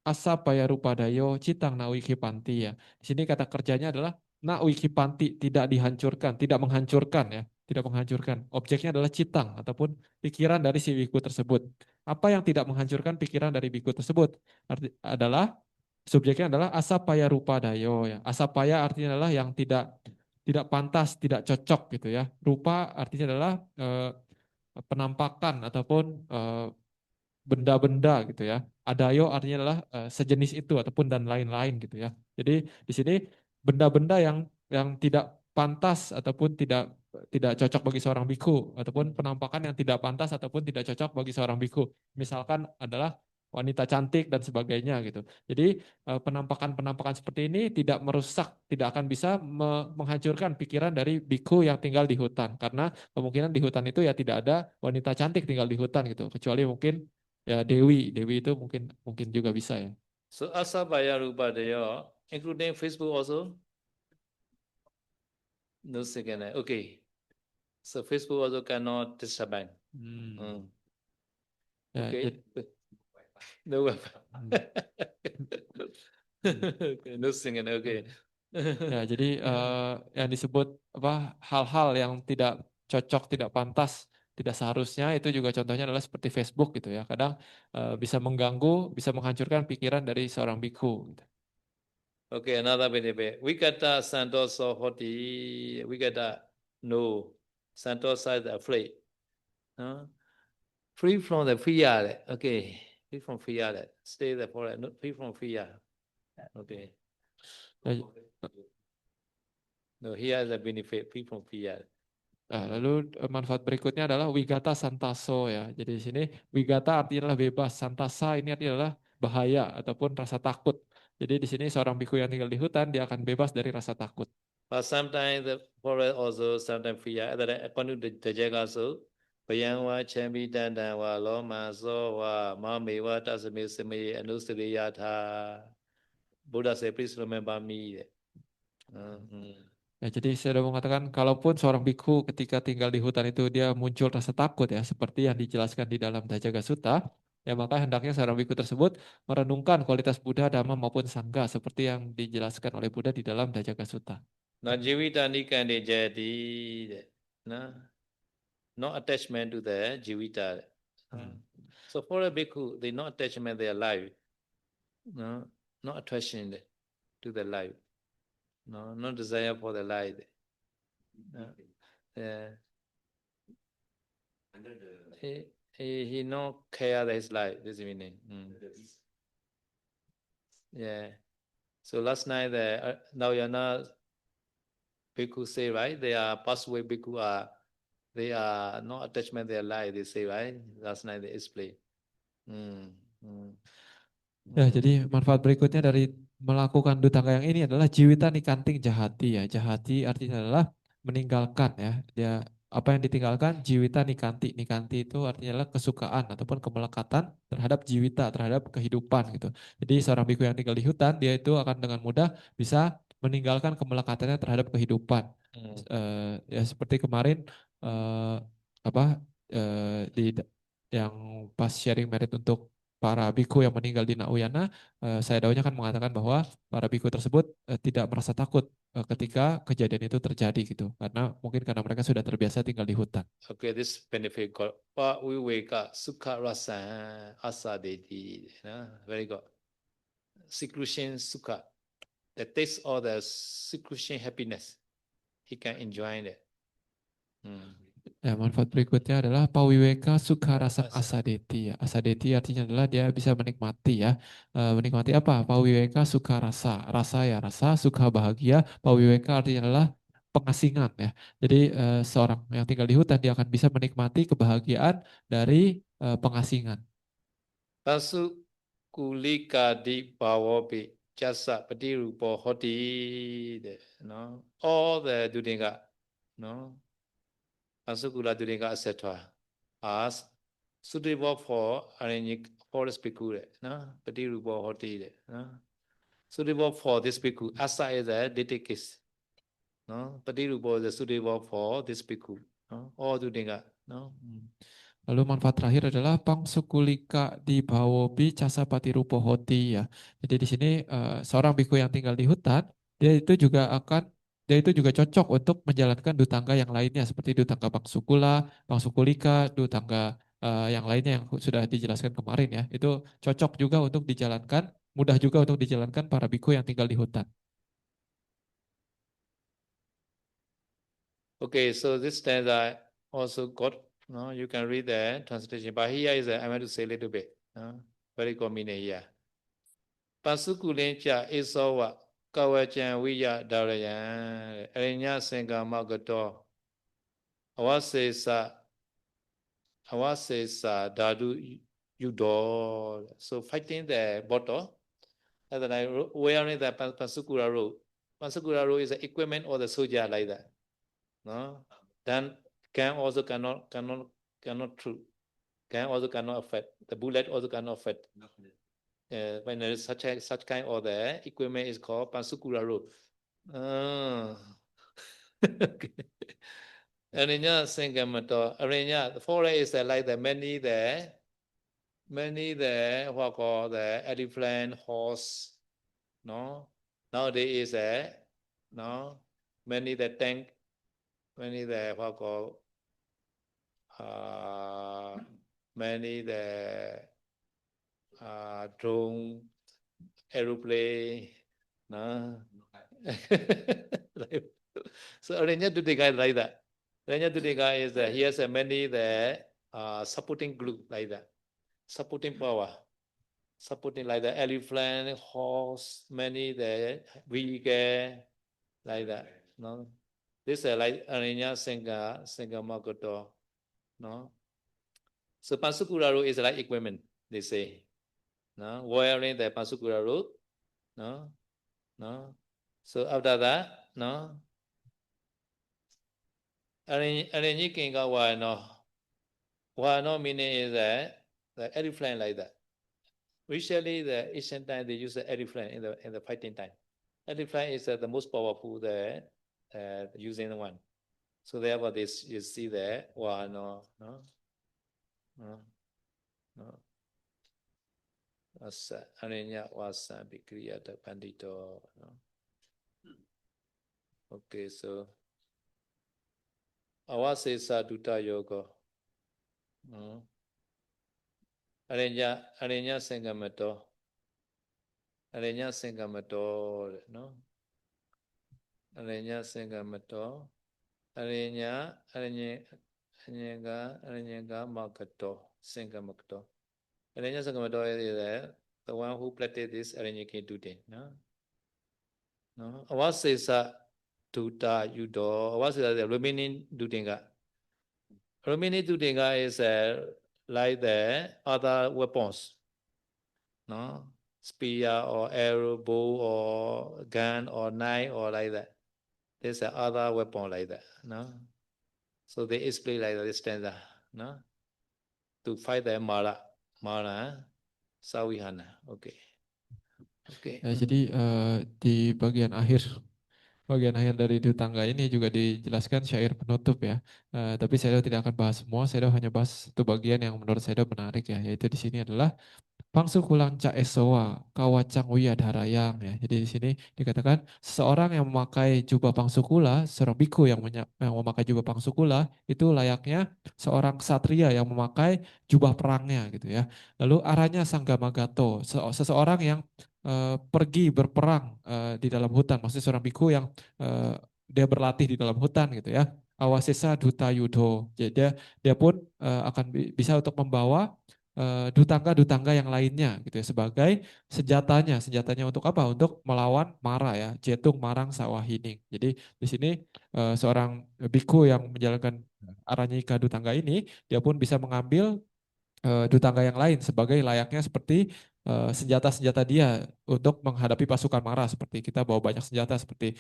asa paya rupadayo citang na wikipanti ya. Di sini kata kerjanya adalah na wikipanti, tidak dihancurkan, tidak menghancurkan ya, tidak menghancurkan. Objeknya adalah citang ataupun pikiran dari si biku tersebut. Apa yang tidak menghancurkan pikiran dari biku tersebut? Adalah subjeknya adalah asapaya rupa dayo ya. Asapaya artinya adalah yang tidak pantas, tidak cocok gitu ya. Rupa artinya adalah penampakan ataupun benda-benda gitu ya. Adayo artinya adalah sejenis itu ataupun dan lain-lain gitu ya. Jadi di sini benda-benda yang tidak pantas ataupun tidak cocok bagi seorang biku ataupun penampakan yang tidak pantas ataupun tidak cocok bagi seorang biku. Misalkan adalah wanita cantik dan sebagainya gitu. Jadi penampakan-penampakan seperti ini tidak merusak, tidak akan bisa menghancurkan pikiran dari biku yang tinggal di hutan, karena kemungkinan di hutan itu ya tidak ada wanita cantik tinggal di hutan gitu, kecuali mungkin ya Dewi itu mungkin juga bisa ya. So asabaya rupa dayo, including Facebook also? No second. Okay. So Facebook also cannot disturb. Ya, okay. No weapon. No singing. Okay. Ya, jadi yang disebut hal-hal yang tidak cocok, tidak pantas, tidak seharusnya, itu juga contohnya adalah seperti Facebook gitu ya. Kadang bisa mengganggu, bisa menghancurkan pikiran dari seorang biku. Gitu. Okay, another benefit. Wikata santosa hoti. Wikata no. Santosa is afraid. Free from the fear. Okay. free from fear that stay the forest, not free from fear. Okay. No, here is a benefit, free from fear. Nah, lalu manfaat berikutnya adalah wigata santaso ya. Jadi di sini wigata artinya adalah bebas, santasa ini artinya adalah bahaya ataupun rasa takut. Jadi di sini seorang biku yang tinggal di hutan dia akan bebas dari rasa takut. But sometimes the forest also sometimes fear. That according to the Jaga so, Bayanwa Chambi Dandanwa Loma Zowa Mamewa Tasame Same Anusriyatha. Buddha say, please remember me. Ya, jadi saya sudah mengatakan kalaupun seorang biku ketika tinggal di hutan itu dia muncul rasa takut ya seperti yang dijelaskan di dalam Dajaga Sutta, ya maka hendaknya seorang biku tersebut merenungkan kualitas Buddha, Dhamma maupun Sangha seperti yang dijelaskan oleh Buddha di dalam Dajaga Sutta. Nah, jivita nikande jadi, nah, no attachment to the jivita. So for a bhikkhu, they no attachment their life, no attachment to the life. No desire for the light. He no care his life. This meaning. Yeah. So last night the Nauyana bhikkhu say right. They are passed away bhikkhu are. They are no attachment their life. They say right. Last night they explain. Ya, jadi manfaat berikutnya dari melakukan dutangga yang ini adalah jiwita nikanting jahati ya. Jahati artinya adalah meninggalkan ya. Dia apa yang ditinggalkan jiwita nikanti. Nikanti itu artinya adalah kesukaan ataupun kemelekatan terhadap jiwita, terhadap kehidupan gitu. Jadi seorang biku yang tinggal di hutan dia itu akan dengan mudah bisa meninggalkan kemelekatannya terhadap kehidupan. Ya seperti kemarin di yang pas sharing merit untuk para biku yang meninggal di Nauyana, saya Daonya kan mengatakan bahwa para biku tersebut tidak merasa takut ketika kejadian itu terjadi gitu, karena mungkin karena mereka sudah terbiasa tinggal di hutan. Okay, this benefit called pa viveka sukha rasa asadeti. Very good. Seclusion sukha. The taste of the seclusion happiness. He can enjoy it. Ya, manfaat berikutnya adalah pawiweka sukha rasa asadeti ya. Asadeti artinya adalah dia bisa menikmati ya. Menikmati apa? Pawiweka sukha rasa. Rasa ya rasa, sukha bahagia. Pawiweka artinya adalah pengasingan ya. Jadi seorang yang tinggal di hutan dia akan bisa menikmati kebahagiaan dari pengasingan. Pasu kulika di bawopi jasa padirupo hoti. No, all the dudinga, no. Asukula Duringa etc. as suitable for arranging forest bhikkhu, Patirupa hoti, suitable for this bhikkhu. Asa is a deticus, Patirupa is suitable for this bhikkhu, all Duringa, Lalu manfaat terakhir adalah pangsukulika di bawobi casapati rupo hoti ya. Jadi di sini seorang biku yang tinggal di hutan dia itu juga cocok untuk menjalankan dutangga yang lainnya seperti dutangga pangsukulika, dutangga yang lainnya yang sudah dijelaskan kemarin ya. Itu cocok juga untuk dijalankan, mudah juga untuk dijalankan para biku yang tinggal di hutan. Okay, so this stanza also got, you can read the translation, but here is I want to say a little bit, very convenient here. Pasukulincha isawa kawachan viya darayan arinya sengama gato awasesa dadu yudo. So fighting the bottle, and then wearing the Pasukura robe. Pasukura robe is the equipment of the soldier like that. No, then can also cannot true. Can also cannot affect. The bullet also cannot affect. When there is such kind of the equipment is called Pasukura robe. Okay. Arinya sengamato. Arinya the forest is like the many what call the elephant, horse. No, nowadays is many the tank. Many the what call many the drone, aeroplane, no. So Aranya Dudika like that. Aranya Dudika is he has many the supporting glue like that, supporting power. supporting like the elephant, horse, many the vehicle, like that. No, this is like Aranya Sangamagoto. No, so Pansukura is like equipment. They say. No, wearing the Pansukura no, no. So after that, no. Aranyi Kinga Wano meaning is that the elephant like that. Usually the ancient time they use the elephant in the fighting time. Elephant is the most powerful using one. So therefore this you see there Wano no. Aranya Wasa Bikriyata Pandito. No. Okay, so Awasesa Dutta Yoga. No. Aranya Sangamato. Aranya Sangamato, no? Aranya Sangamato. Aranya Magato. Sangamato. Aranya Sangamato is the one who practiced this Aranya Kintutin, no? No. Awasesa Dutta Yudo. Awasesa the remaining Dutinga. Remaining Dutinga is like the other weapons, no? Spear or arrow, bow or gun or knife or like that. There's other weapon like that, no? So they explain like this stanza, no? To fight the Mara, Sawihana. Okay. Okay. Ya, jadi di bagian akhir dari Dutangga ini juga dijelaskan syair penutup ya. Tapi saya tidak akan bahas semua, saya hanya bahas satu bagian yang menurut saya menarik ya, yaitu di sini adalah Pangsukulang ca esowa kawacang wiya dharayang ya. Jadi di sini dikatakan seseorang yang memakai jubah pangsukula, seorang biku yang memakai jubah pangsukula itu layaknya seorang ksatria yang memakai jubah perangnya gitu ya. Lalu aranya sanggamagato, seseorang yang pergi berperang di dalam hutan, maksudnya seorang biku yang dia berlatih di dalam hutan gitu ya. Awasesa duta yudo. Jadi dia pun akan bisa untuk membawa dutangga yang lainnya gitu ya sebagai senjatanya untuk apa? Untuk melawan Mara ya, Jetung Marang Sawahining. Jadi di sini seorang biku yang menjalankan Aranyika Dutangga ini dia pun bisa mengambil dutangga yang lain sebagai layaknya seperti senjata-senjata dia untuk menghadapi pasukan Mara, seperti kita bawa banyak senjata seperti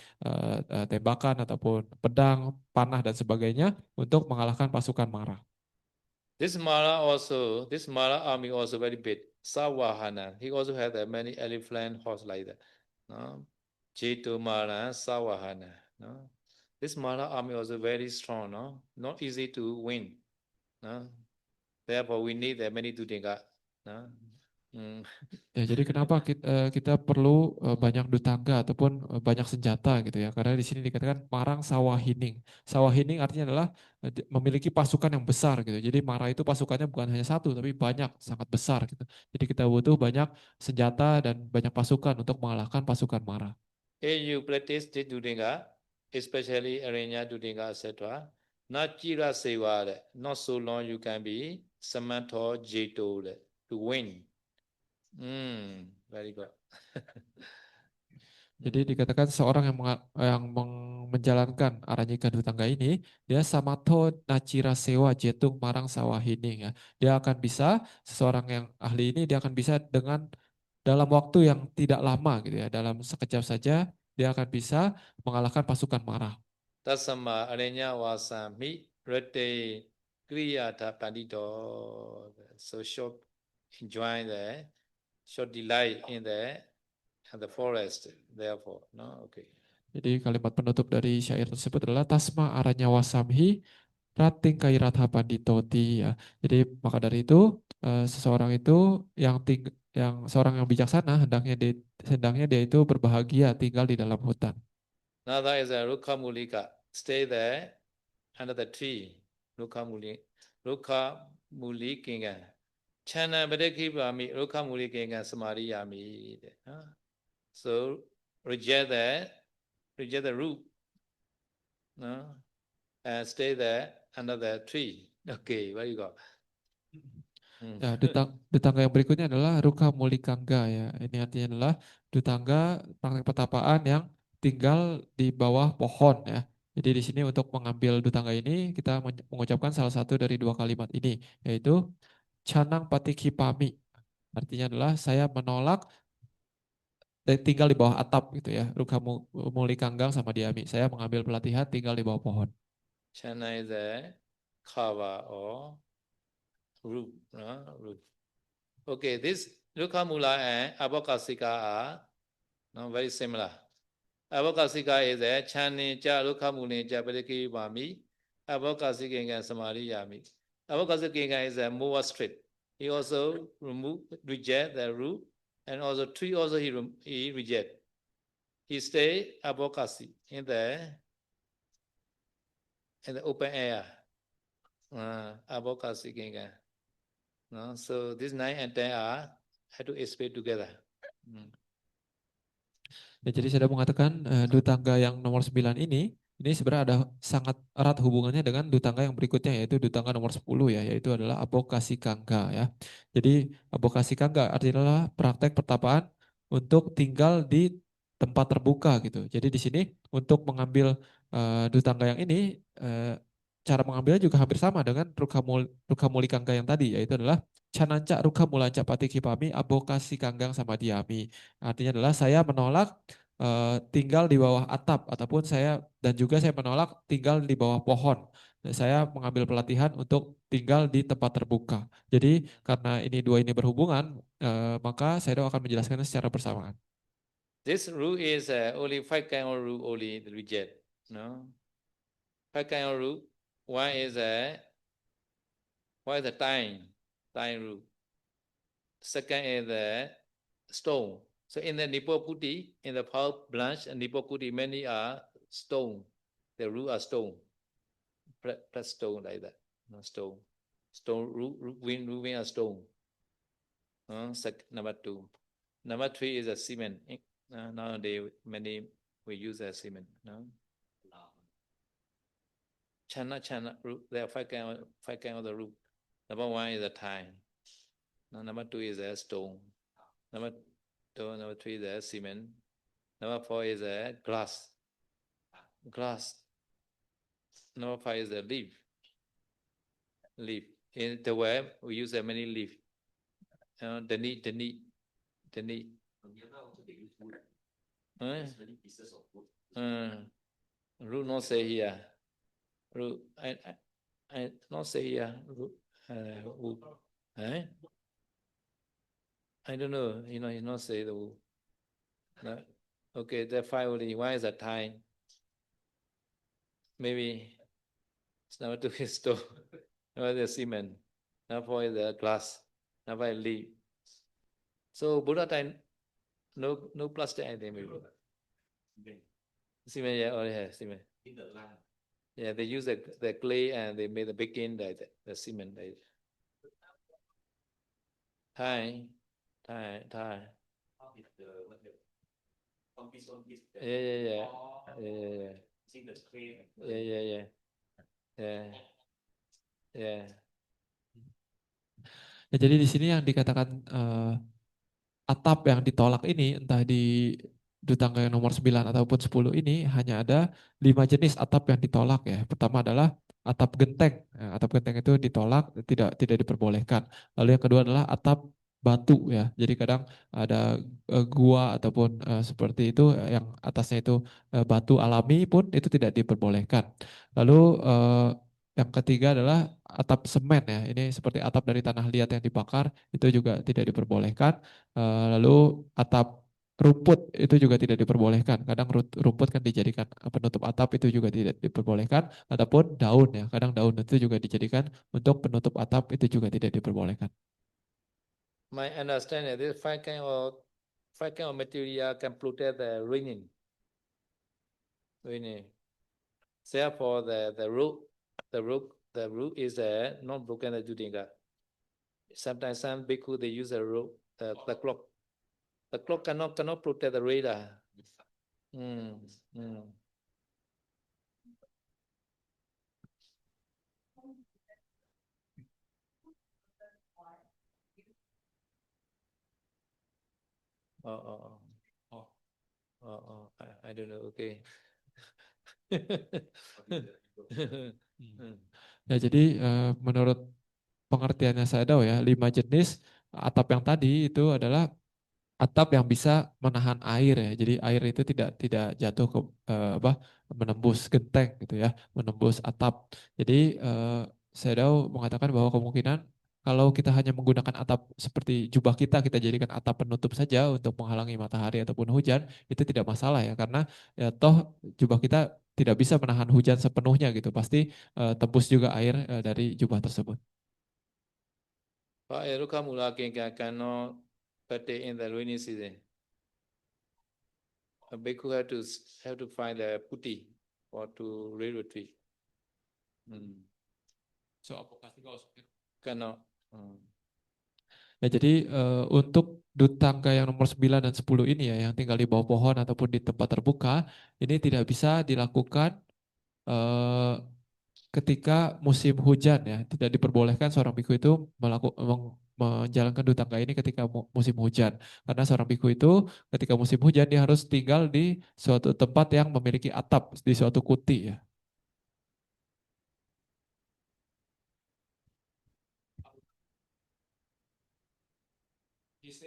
tembakan ataupun pedang, panah dan sebagainya untuk mengalahkan pasukan Mara. This Mara army also very big. Sawahana. He also had many elephant horse like that. No? Jetu Mara, Sawahana. No? This Mara army also very strong. No? Not easy to win. No? Therefore, we need many Dutangga. No? Ya, jadi kenapa kita perlu banyak dutangga ataupun banyak senjata gitu ya? Karena di sini dikatakan Marang Sawahining. Sawahining artinya adalah memiliki pasukan yang besar gitu. Jadi Mara itu pasukannya bukan hanya satu tapi banyak, sangat besar gitu. Jadi kita butuh banyak senjata dan banyak pasukan untuk mengalahkan pasukan Mara. You practice the Dutangga, especially Aranya Dutangga, etc. Not Jira Seva, not so long you can be Samanto Jeto to win. Very good. Jadi dikatakan seorang yang menjalankan Aranyika Dutangga ini, dia samato nacira sewa jetung marang sawahining ya. Dia akan bisa, seseorang yang ahli ini dia akan bisa dengan dalam waktu yang tidak lama gitu ya, dalam sekejap saja dia akan bisa mengalahkan pasukan Mara. Tasama Aranya Wasami Rete Kriyata Pandito. So short enjoy the short delight in the forest, therefore. No, okay. Jadi kalimat penutup dari syair tersebut adalah Tasma Aranya Wasamhi Rating Kairatha Panditoti ya. Jadi maka dari itu seseorang itu yang seorang yang bijaksana hendaknya dia itu berbahagia tinggal di dalam hutan. Another is a Rukha Mulika. Stay there under the tree. Rukha Mulikinga. Chana Badekibami Rukha Mulikinga Samariyami. So reject the root. And stay there under the tree. Okay, where you go? Ya, dutangga yang berikutnya adalah Ruka Mulikangga ya. Ini artinya adalah dutangga praktek petapaan yang tinggal di bawah pohon ya. Jadi di sini untuk mengambil dutangga ini kita mengucapkan salah satu dari dua kalimat ini, yaitu Canang Patikipami. Artinya adalah saya menolak tinggal di bawah atap gitu ya. Ruka Mulikanggang sama Diami. Saya mengambil pelatihan tinggal di bawah pohon. Chana is a cover or roof. Roof. Okay, this Rukhamula and Abakasika are very similar. Abakasika is a Chani cha Rukhamuni cha Padiki Bami. Abakasika Samari Yami. Abakasika is a mover straight. He also reject the root, and also tree also he reject. He stay Abakasi in the open air. Abakasi Kinga. No? So these 9 and 10 are had to explain together. Ya, jadi saya mengatakan dutangga yang nomor 9 ini sebenarnya ada sangat erat hubungannya dengan dutangga yang berikutnya, yaitu dutangga nomor 10 ya, yaitu adalah abokasi kangga ya. Jadi abokasi kangga artinya praktek pertapaan untuk tinggal di tempat terbuka gitu. Jadi di sini untuk mengambil dutangga yang ini cara mengambilnya juga hampir sama dengan rukamuli kangga yang tadi, yaitu adalah cananca rukamulanca patikipami abokasi kanggang sama diami. Artinya adalah saya menolak tinggal di bawah atap ataupun dan juga saya menolak tinggal di bawah pohon. Saya mengambil pelatihan untuk tinggal di tempat terbuka. Jadi karena dua ini berhubungan, maka saya akan menjelaskannya secara bersamaan. This rule is only 5 kind of rule only reject. No, 5 kind of rule. One is the time rule. Second is the stone. So in the Nippon Kuti, in the Power Blanche and Nippon Kuti, many are stone. The root are stone. Plus stone like that. No, stone. Stone root wing are stone. Number 2. Number 3 is a cement. Nowadays many we use a cement. No? Chana root. There are 5 kind of the root. Number 1 is a time. Number 2 is a stone. Number 3 is a cement. Number 4 is a glass. Number 5 is a leaf. In the web, we use many leaf. The need. Root not say here. Root, I not say here. Root, I don't know. He not say the wood. No. Okay, the 5 only. 1 is a time. Maybe number 2 is stone. Number 3 is cement. Number 4 is a glass. Number 5 leaf. So Buddha time, no plastic anything maybe. Cement, yeah, already has cement. In the land. Yeah, they use the clay and they made the begin the cement. Thai. Yeah. See the clay. Yeah. Ya, jadi di sini yang dikatakan atap yang ditolak ini entah di dutangga yang nomor 9 ataupun 10 ini hanya ada 5 jenis atap yang ditolak ya. Pertama adalah atap genteng. Ya, atap genteng itu ditolak, tidak diperbolehkan. Lalu yang kedua adalah atap batu ya. Jadi kadang ada gua ataupun seperti itu yang atasnya itu batu alami pun itu tidak diperbolehkan. Lalu yang ketiga adalah atap semen ya. Ini seperti atap dari tanah liat yang dibakar, itu juga tidak diperbolehkan. Lalu atap rumput itu juga tidak diperbolehkan. Kadang rumput kan dijadikan penutup atap, itu juga tidak diperbolehkan. Ataupun daun ya. Kadang daun itu juga dijadikan untuk penutup atap, itu juga tidak diperbolehkan. My understanding, this 5 kind of material can protect the raining. Therefore, the root is not broken the Judinga. Sometimes some bhikkhu they use the root, the clock. The clock cannot protect the radar. Oh, oh, oh. Oh. Oh, oh. I don't know. Okay. Ya, jadi menurut pengertiannya Sayadaw ya, 5 jenis atap yang tadi itu adalah atap yang bisa menahan air ya. Jadi air itu tidak jatuh ke apa menembus genteng gitu ya, menembus atap. Jadi Sayadaw mengatakan bahwa kemungkinan kalau kita hanya menggunakan atap seperti jubah kita jadikan atap penutup saja untuk menghalangi matahari ataupun hujan, itu tidak masalah ya karena ya toh jubah kita tidak bisa menahan hujan sepenuhnya gitu. Pasti tembus juga air dari jubah tersebut. Pak Eruka mulakin cannot partake in the rainy season. A bhikkhu have to find a putti or to retreat. So apakah Cannot. Ya, jadi untuk dutangga yang nomor 9 dan 10 ini ya, yang tinggal di bawah pohon ataupun di tempat terbuka, ini tidak bisa dilakukan eh, ketika musim hujan ya. Tidak diperbolehkan seorang biku itu menjalankan dutangga ini ketika musim hujan. Karena seorang biku itu ketika musim hujan dia harus tinggal di suatu tempat yang memiliki atap, di suatu kuti ya.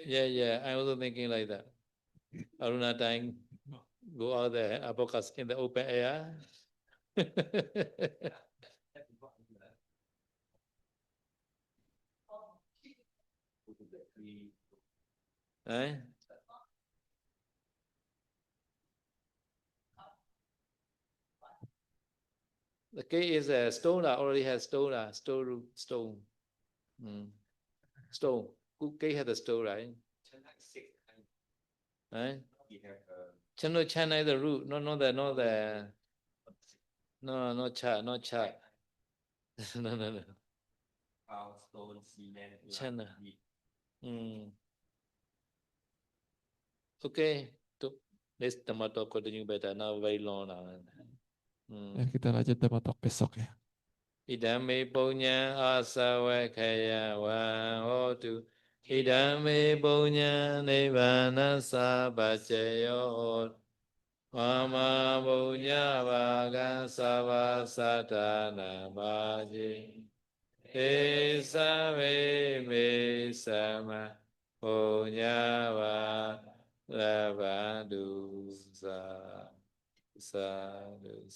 Yeah. I also thinking like that. Aruna time, go out there, focus in the open air. Right? The cave is a stone, already has stone, stone. Stone. Good cave has a stone, right? Right? Chana is the root, not the not cha. No. Stone, cement, Chana. Okay. Let's tomato continue better. Now very long now. Ya, kita lanjut tematok besok ya. Idame punya asawakaya wa hotu. Idame punya nirvana sabajayo. Mama punya vaga savasatana baji. Esa me sama punya va lavandu sa. Sadhu.